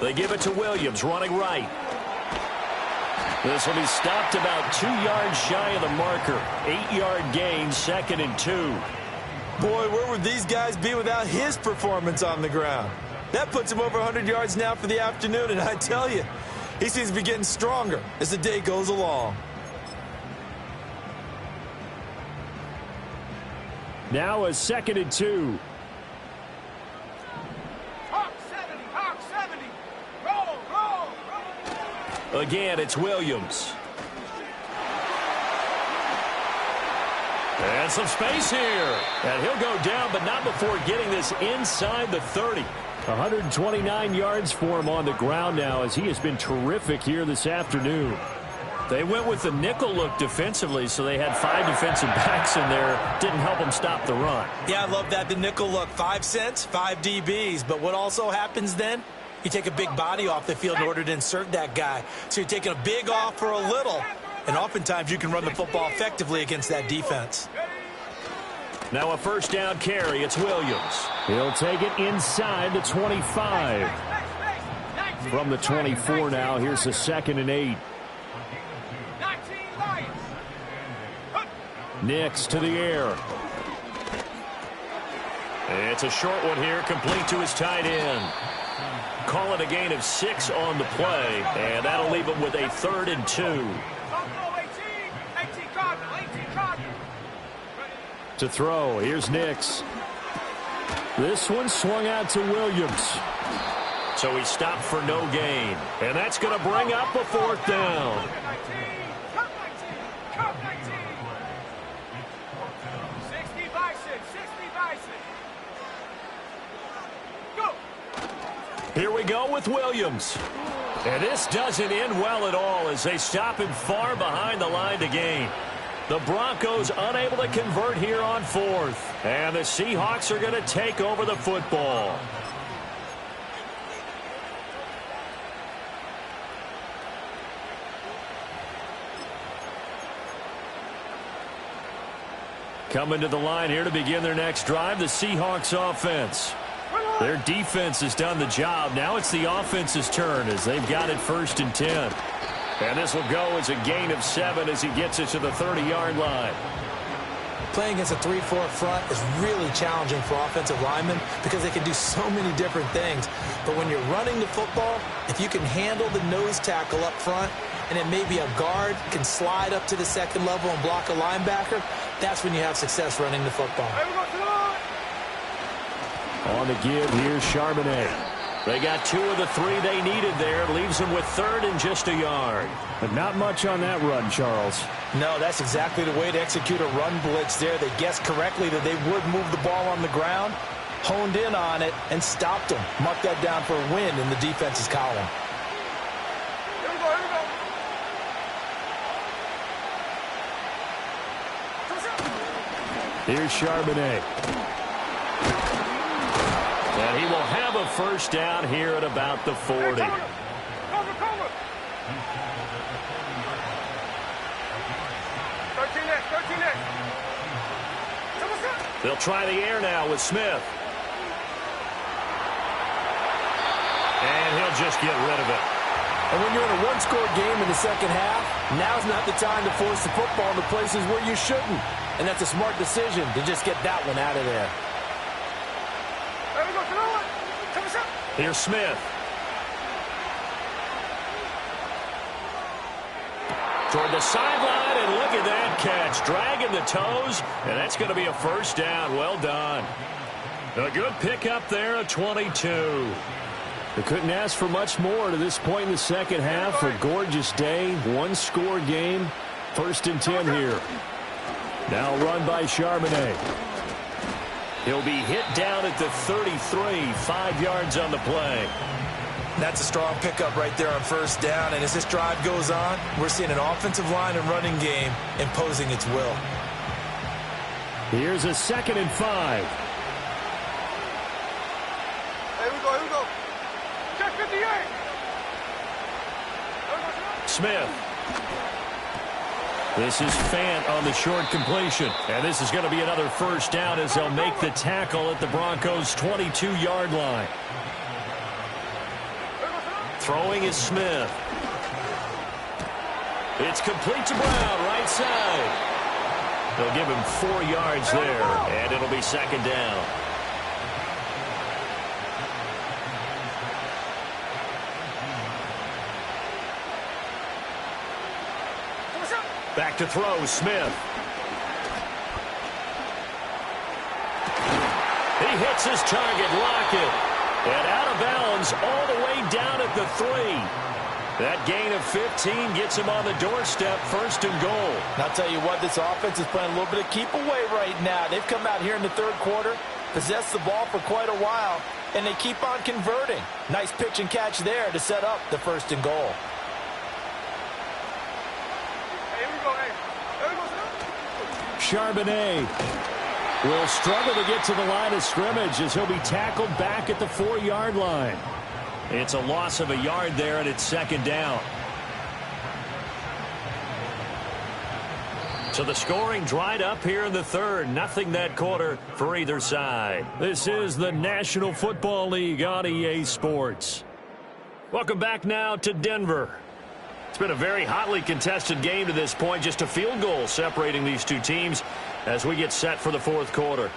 They give it to Williams, running right. This will be stopped about 2 yards shy of the marker. 8-yard gain, 2nd and 2. Boy, where would these guys be without his performance on the ground? That puts him over 100 yards now for the afternoon, and I tell you, he seems to be getting stronger as the day goes along. Now a 2nd and 2. Again, it's Williams. And some space here. And he'll go down, but not before getting this inside the 30. 129 yards for him on the ground now as he has been terrific here this afternoon. They went with the nickel look defensively, so they had 5 defensive backs in there. Didn't help them stop the run. Yeah, I love that, the nickel look. 5 cents, 5 DBs. But what also happens then? You take a big body off the field in order to insert that guy. So you're taking a big off for a little. And oftentimes you can run the football effectively against that defense. Now a first down carry. It's Williams. He'll take it inside the 25. From the 24 now, here's a 2nd and 8. Nix to the air. It's a short one here, complete to his tight end. Call it a gain of 6 on the play, and that'll leave him with a 3rd and 2. To throw, here's Nix. This one swung out to Williams. So he stopped for no gain, and that's going to bring up a 4th down. Here we go with Williams. And this doesn't end well at all as they stop him far behind the line to gain. The Broncos unable to convert here on 4th. And the Seahawks are going to take over the football. Coming to the line here to begin their next drive, the Seahawks offense. Their defense has done the job. Now it's the offense's turn as they've got it 1st and 10. And this will go as a gain of 7 as he gets it to the 30-yard line. Playing against a 3-4 front is really challenging for offensive linemen because they can do so many different things. But when you're running the football, if you can handle the nose tackle up front and then maybe a guard can slide up to the 2nd level and block a linebacker, that's when you have success running the football. On the give, here's Charbonnet. They got 2 of the 3 they needed there. Leaves them with 3rd and just a yard. But not much on that run, Charles. No, that's exactly the way to execute a run blitz there. They guessed correctly that they would move the ball on the ground, honed in on it, and stopped them. Mark that down for a win in the defense's column. Here's Charbonnet. And he will have a first down here at about the 40. Cover. They'll try the air now with Smith. they'll just get rid of it. And when you're in a one-score game in the second half, now's not the time to force the football into places where you shouldn't. And that's a smart decision to just get that one out of there. There we go. Here's Smith. Toward the sideline, and look at that catch. Dragging the toes, and that's going to be a first down. Well done. A good pickup there, a 22. They couldn't ask for much more to this point in the second half. A gorgeous day, one-score game. 1st and 10 here. Now run by Charbonnet. He'll be hit down at the 33, 5 yards on the play. That's a strong pickup right there on first down. And as this drive goes on, we're seeing an offensive line and running game imposing its will. Here's a 2nd and 5. Here we go. Check 58. Smith. This is Fant on the short completion. And this is going to be another first down as they'll make the tackle at the Broncos' 22-yard line. Throwing is Smith. It's complete to Brown, right side. They'll give him 4 yards there, and it'll be 2nd down. Back to throw, Smith. He hits his target, Lockett. And out of bounds all the way down at the 3. That gain of 15 gets him on the doorstep, 1st and goal. And I'll tell you what, this offense is playing a little bit of keep away right now. They've come out here in the 3rd quarter, possessed the ball for quite a while, and they keep on converting. Nice pitch and catch there to set up the 1st and goal. Charbonnet will struggle to get to the line of scrimmage as he'll be tackled back at the 4-yard line. It's a loss of a yard there, and it's 2nd down. So the scoring dried up here in the 3rd. Nothing that quarter for either side. This is the National Football League on EA Sports. Welcome back now to Denver. It's been a very hotly contested game to this point. Just a field goal separating these two teams as we get set for the 4th quarter.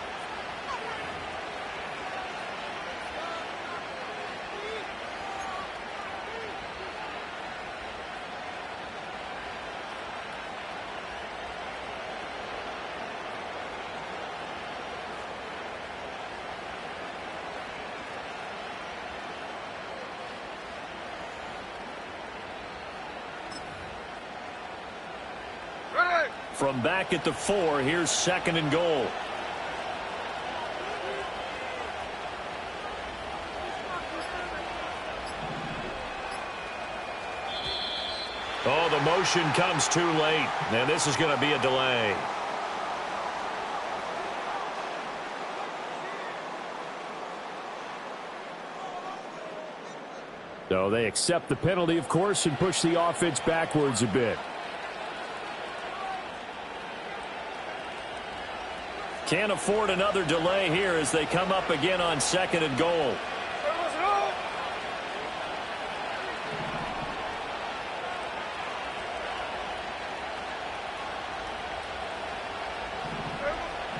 From back at the 4, here's 2nd and goal. Oh, the motion comes too late, and this is going to be a delay. So they accept the penalty, of course, and push the offense backwards a bit. Can't afford another delay here as they come up again on 2nd and goal.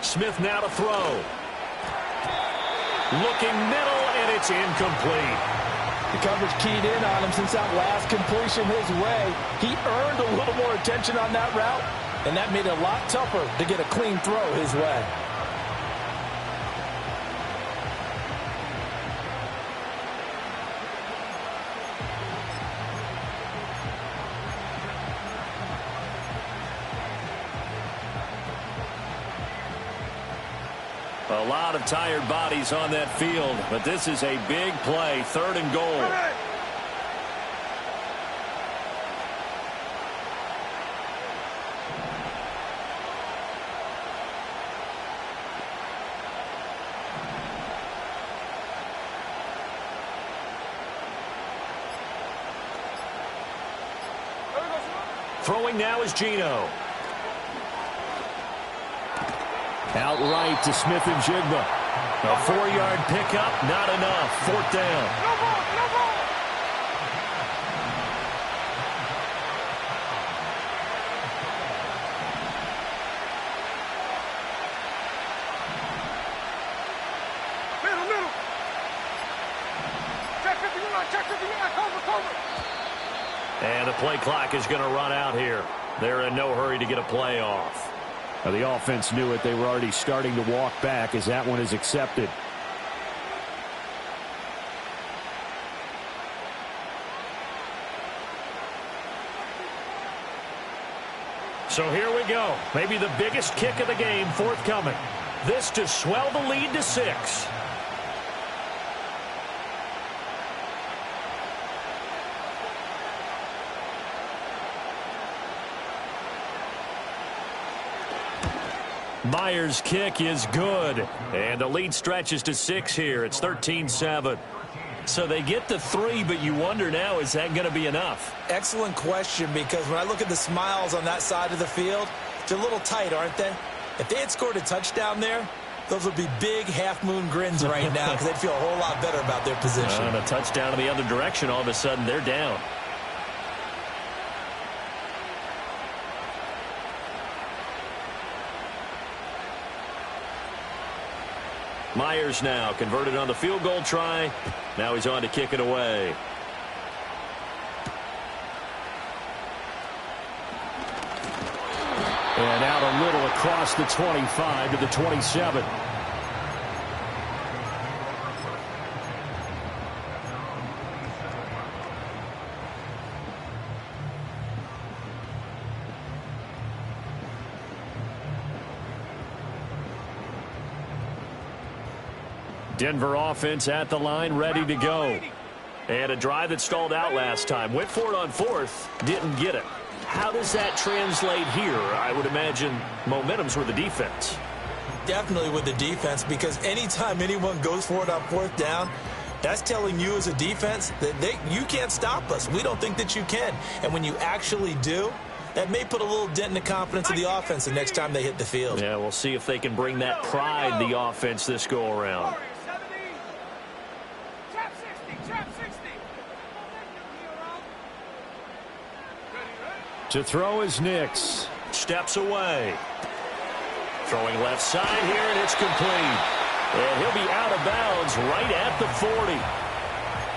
Smith now to throw. Looking middle, and it's incomplete. The coverage keyed in on him since that last completion his way. He earned a little more attention on that route, and that made it a lot tougher to get a clean throw his way. A lot of tired bodies on that field, but this is a big play, 3rd and goal. Throwing now is Geno. Outright to Smith and Jigba. A 4-yard pickup, not enough. 4th down. And the play clock is going to run out here. They're in no hurry to get a play off. Now, the offense knew it. They were already starting to walk back as that one is accepted. So here we go. Maybe the biggest kick of the game forthcoming. This to swell the lead to 6. Myers' kick is good. And the lead stretches to 6 here. It's 13-7. So they get the 3, but you wonder now, is that going to be enough? Excellent question, because when I look at the smiles on that side of the field, they're a little tight, aren't they? If they had scored a touchdown there, those would be big half-moon grins right now because they'd feel a whole lot better about their position. And a touchdown in the other direction, all of a sudden they're down. Myers now converted on the field goal try. Now he's on to kick it away. And out a little across the 25 to the 27. Denver offense at the line, ready to go. And a drive that stalled out last time. Went for it on 4th, didn't get it. How does that translate here? I would imagine momentum's with the defense. Definitely with the defense, because anytime anyone goes for it on 4th down, that's telling you as a defense that you can't stop us. We don't think that you can. And when you actually do, that may put a little dent in the confidence of the offense the next time they hit the field. Yeah, we'll see if they can bring that pride to the offense this go-around. To throw is Nix. Steps away. Throwing left side here, and it's complete. And he'll be out of bounds right at the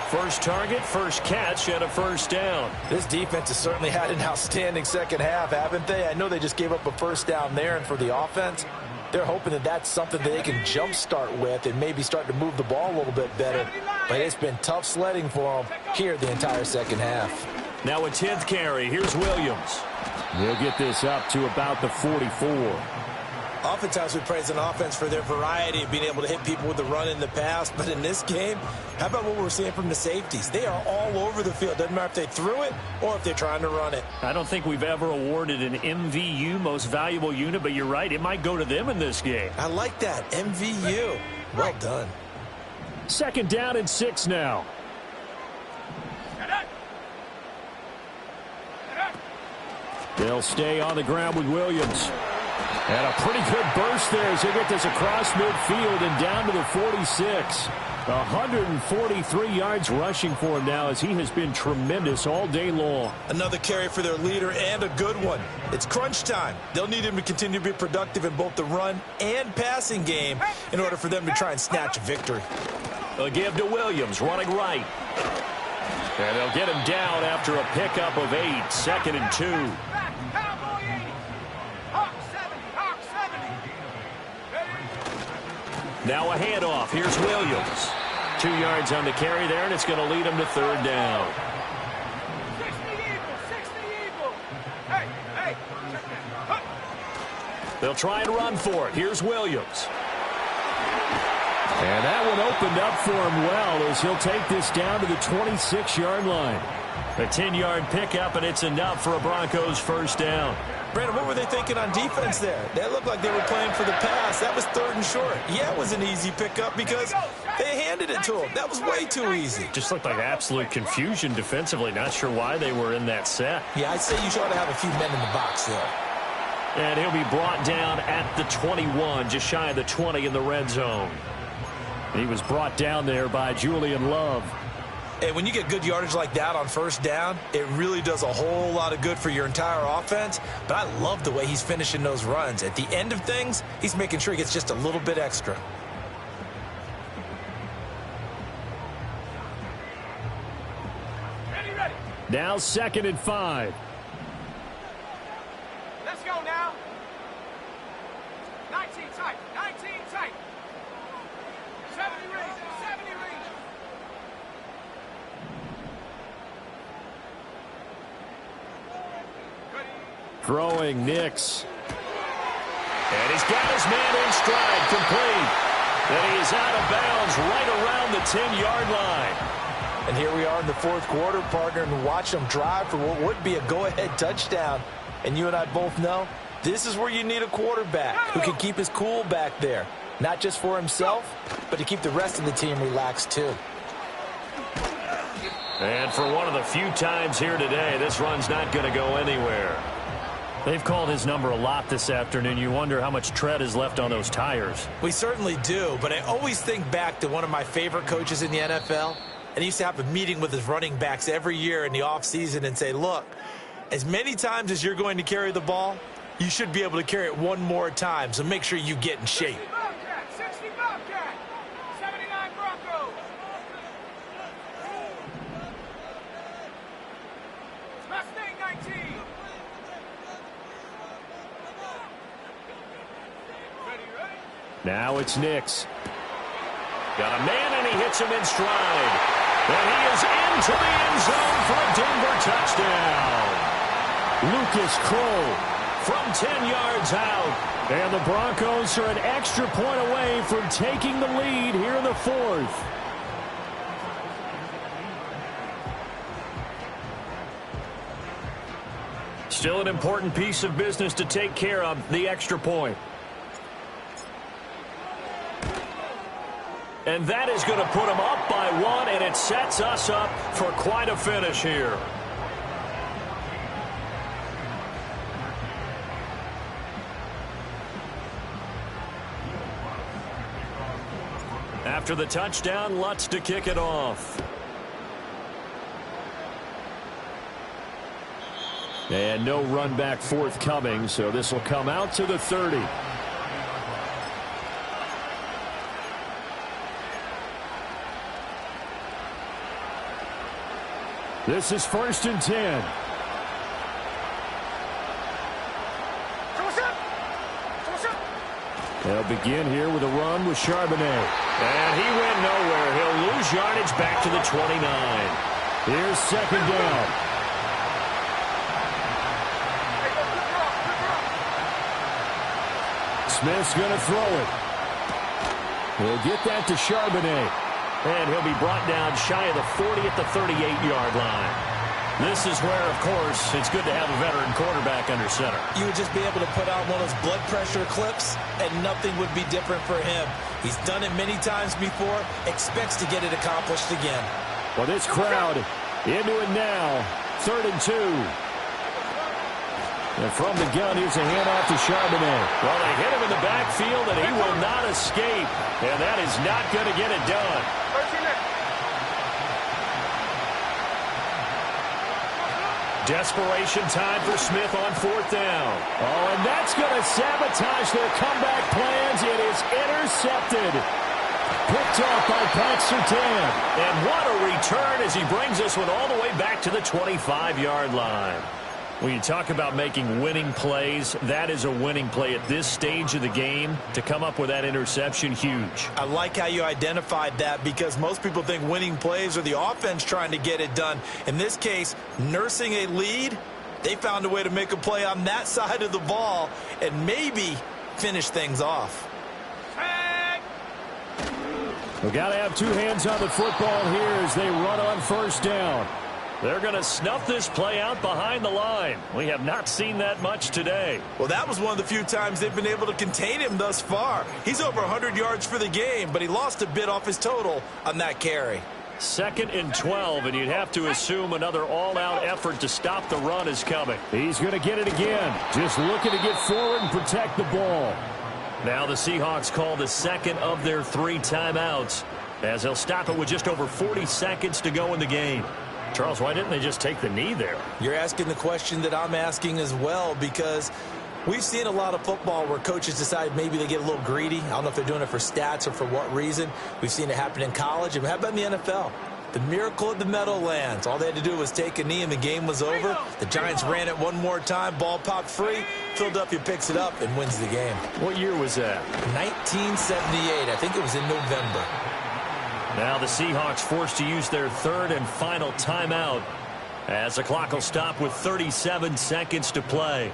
40. First target, first catch, and a first down. This defense has certainly had an outstanding second half, haven't they? I know they just gave up a first down there, and for the offense, they're hoping that that's something that they can jumpstart with and maybe start to move the ball a little bit better. But it's been tough sledding for them here the entire second half. Now a 10th carry. Here's Williams. He'll get this up to about the 44. Oftentimes we praise an offense for their variety of being able to hit people with the run in the pass. But in this game, how about what we're seeing from the safeties? They are all over the field. Doesn't matter if they threw it or if they're trying to run it. I don't think we've ever awarded an MVU, most valuable unit, but you're right. It might go to them in this game. I like that. MVU. Well done. 2nd down and 6 now. They'll stay on the ground with Williams. And a pretty good burst there as they get this across midfield and down to the 46. 143 yards rushing for him now as he has been tremendous all day long. Another carry for their leader and a good one. It's crunch time. They'll need him to continue to be productive in both the run and passing game in order for them to try and snatch a victory. They'll give to Williams, running right. And they'll get him down after a pickup of 8, 2nd and 2. Now a handoff. Here's Williams. 2 yards on the carry there, and it's going to lead him to 3rd down. They'll try and run for it. Here's Williams. And that one opened up for him well as he'll take this down to the 26-yard line. A 10-yard pickup, and it's enough for a Broncos first down. Brandon, what were they thinking on defense there? They looked like they were playing for the pass. That was 3rd and short. Yeah, it was an easy pickup because they handed it to him. That was way too easy. Just looked like absolute confusion defensively. Not sure why they were in that set. Yeah, I'd say you ought to have a few men in the box there. And he'll be brought down at the 21, just shy of the 20 in the red zone. He was brought down there by Julian Love. And when you get good yardage like that on first down, it really does a whole lot of good for your entire offense. But I love the way he's finishing those runs. At the end of things, he's making sure he gets just a little bit extra. Now 2nd and 5. Let's go now. 19 tight. 19 tight. 70 range. 70 range. Throwing Nix. And he's got his man in stride, complete. And he is out of bounds right around the 10-yard line. And here we are in the 4th quarter, partner, and watch them drive for what would be a go-ahead touchdown. And you and I both know this is where you need a quarterback who can keep his cool back there. Not just for himself, but to keep the rest of the team relaxed too. And for one of the few times here today, this run's not going to go anywhere. They've called his number a lot this afternoon. You wonder how much tread is left on those tires. We certainly do, but I always think back to one of my favorite coaches in the NFL. And he used to have a meeting with his running backs every year in the offseason and say, look, as many times as you're going to carry the ball, you should be able to carry it one more time, so make sure you get in shape. 60 Bobcat. 79 Broncos. Mustang 19. Ready? Now it's Nix. Got a man, and he hits him in stride. And he is into the end zone for a Denver touchdown. Lucas Crow From 10 yards out. And the Broncos are an extra point away from taking the lead here in the 4th. Still an important piece of business to take care of, the extra point. And that is going to put them up by 1, and it sets us up for quite a finish here. After the touchdown, Lutz to kick it off. And no run back forthcoming, so this will come out to the 30. This is 1st and 10. They'll begin here with a run with Charbonnet. And he went nowhere. He'll lose yardage back to the 29. Here's 2nd down. Smith's going to throw it. He'll get that to Charbonnet. And he'll be brought down shy of the 40 at the 38-yard line. This is where, of course, it's good to have a veteran quarterback under center. You would just be able to put on one of those blood pressure clips, and nothing would be different for him. He's done it many times before, expects to get it accomplished again. Well, this crowd into it now. 3rd and 2. And from the gun, here's a handoff to Charbonnet. Well, they hit him in the backfield, and he will not escape. And that is not going to get it done. Desperation time for Smith on 4th down. Oh, and that's going to sabotage their comeback plans. It is intercepted. Picked off by Pat Surtain. And what a return as he brings this one all the way back to the 25-yard line. When you talk about making winning plays, that is a winning play at this stage of the game. To come up with that interception, huge. I like how you identified that, because most people think winning plays are the offense trying to get it done. In this case, nursing a lead, they found a way to make a play on that side of the ball and maybe finish things off. We've got to have two hands on the football here as they run on 1st down. They're going to snuff this play out behind the line. We have not seen that much today. Well, that was one of the few times they've been able to contain him thus far. He's over 100 yards for the game, but he lost a bit off his total on that carry. 2nd and 12, and you'd have to assume another all-out effort to stop the run is coming. He's going to get it again. Just looking to get forward and protect the ball. Now the Seahawks call the 2nd of their 3 timeouts, as they'll stop it with just over 40 seconds to go in the game. Charles, why didn't they just take the knee there? You're asking the question that I'm asking as well, because we've seen a lot of football where coaches decide maybe they get a little greedy. I don't know if they're doing it for stats or for what reason. We've seen it happen in college. And how about in the NFL? The miracle of the Meadowlands. All they had to do was take a knee and the game was over. The Giants ran it one more time. Ball popped free. Philadelphia picks it up and wins the game. What year was that? 1978. I think it was in November. Now the Seahawks forced to use their third and final timeout as the clock will stop with 37 seconds to play.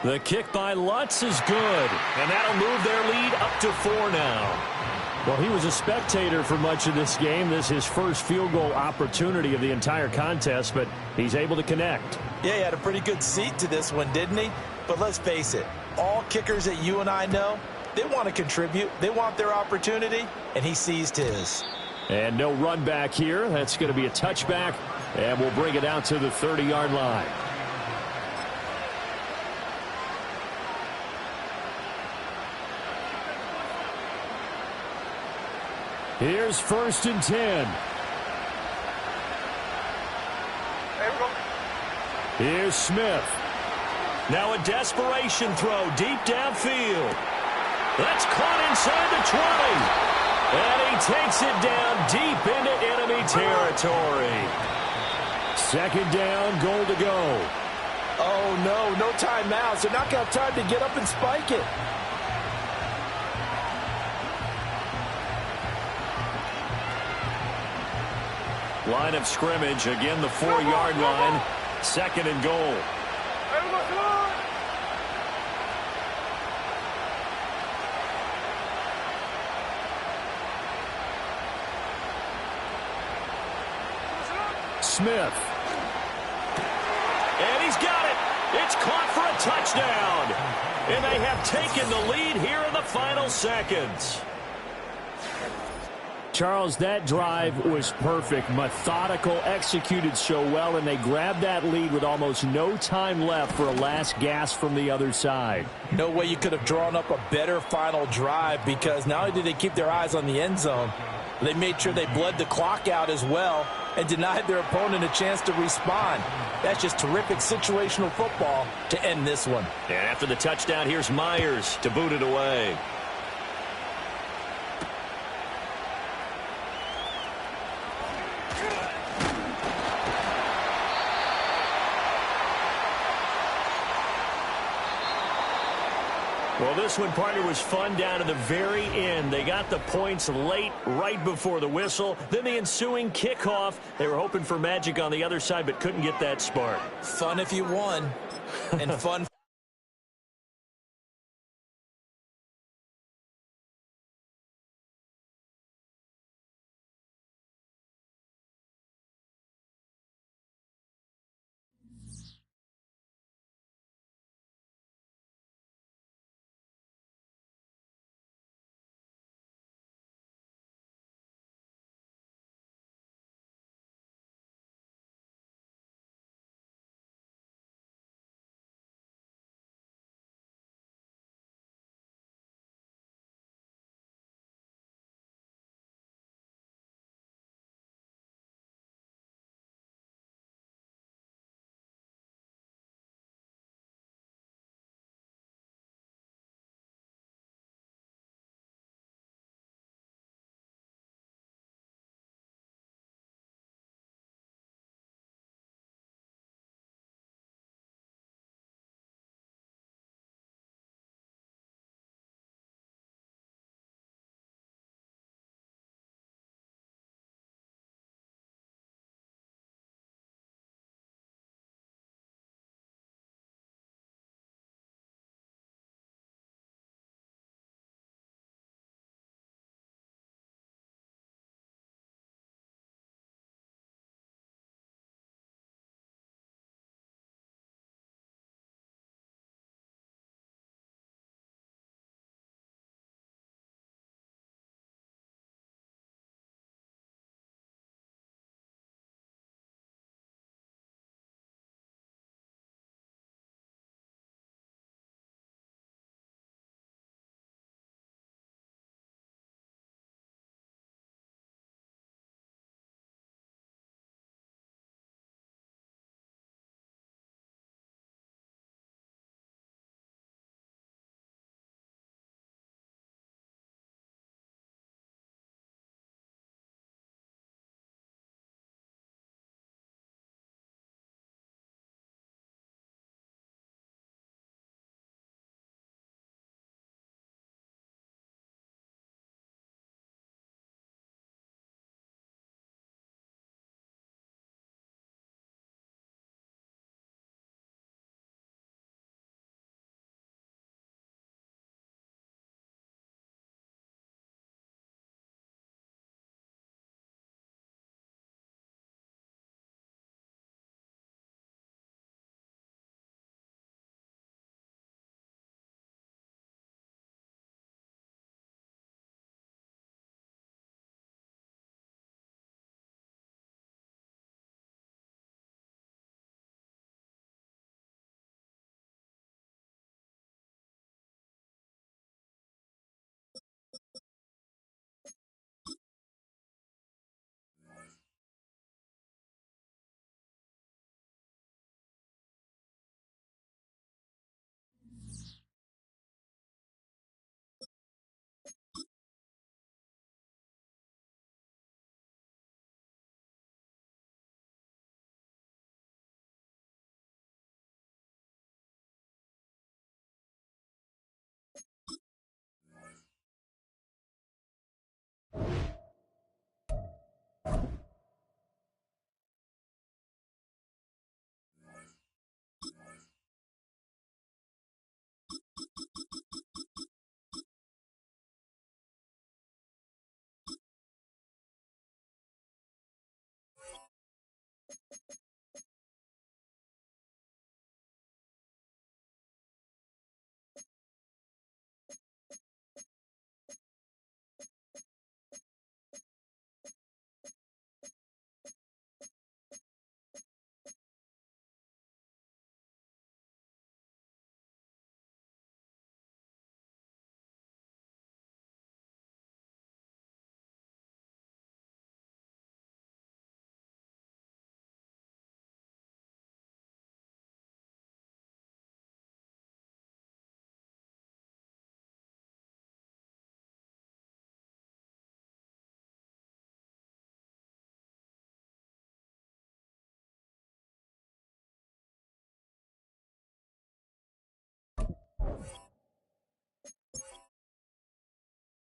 The kick by Lutz is good, and that'll move their lead up to 4 now. Well, he was a spectator for much of this game. This is his first field goal opportunity of the entire contest, but he's able to connect. Yeah, he had a pretty good seat to this one, didn't he? But let's face it, all kickers that you and I know, they want to contribute. They want their opportunity, and he seized his. And no run back here. That's going to be a touchback, and we'll bring it out to the 30-yard line. Here's 1st and 10. Hey, we go. Here's Smith. Now a desperation throw deep downfield. That's caught inside the 20. And he takes it down deep into enemy territory. 2nd down, goal to go. Oh, no timeouts. They're not going to have time to get up and spike it. Line of scrimmage, again the 4-yard line. 2nd and goal. Hey, we go, come on. Smith. And he's got it. It's caught for a touchdown. And they have taken the lead here in the final seconds. Charles, that drive was perfect, methodical, executed so well, and they grabbed that lead with almost no time left for a last gasp from the other side. No way you could have drawn up a better final drive, because not only did they keep their eyes on the end zone, they made sure they bled the clock out as well and denied their opponent a chance to respond. That's just terrific situational football to end this one. And after the touchdown, here's Myers to boot it away. Well, this one, partner, was fun down to the very end. They got the points late, right before the whistle. Then the ensuing kickoff. They were hoping for magic on the other side, but couldn't get that spark. Fun if you won, and fun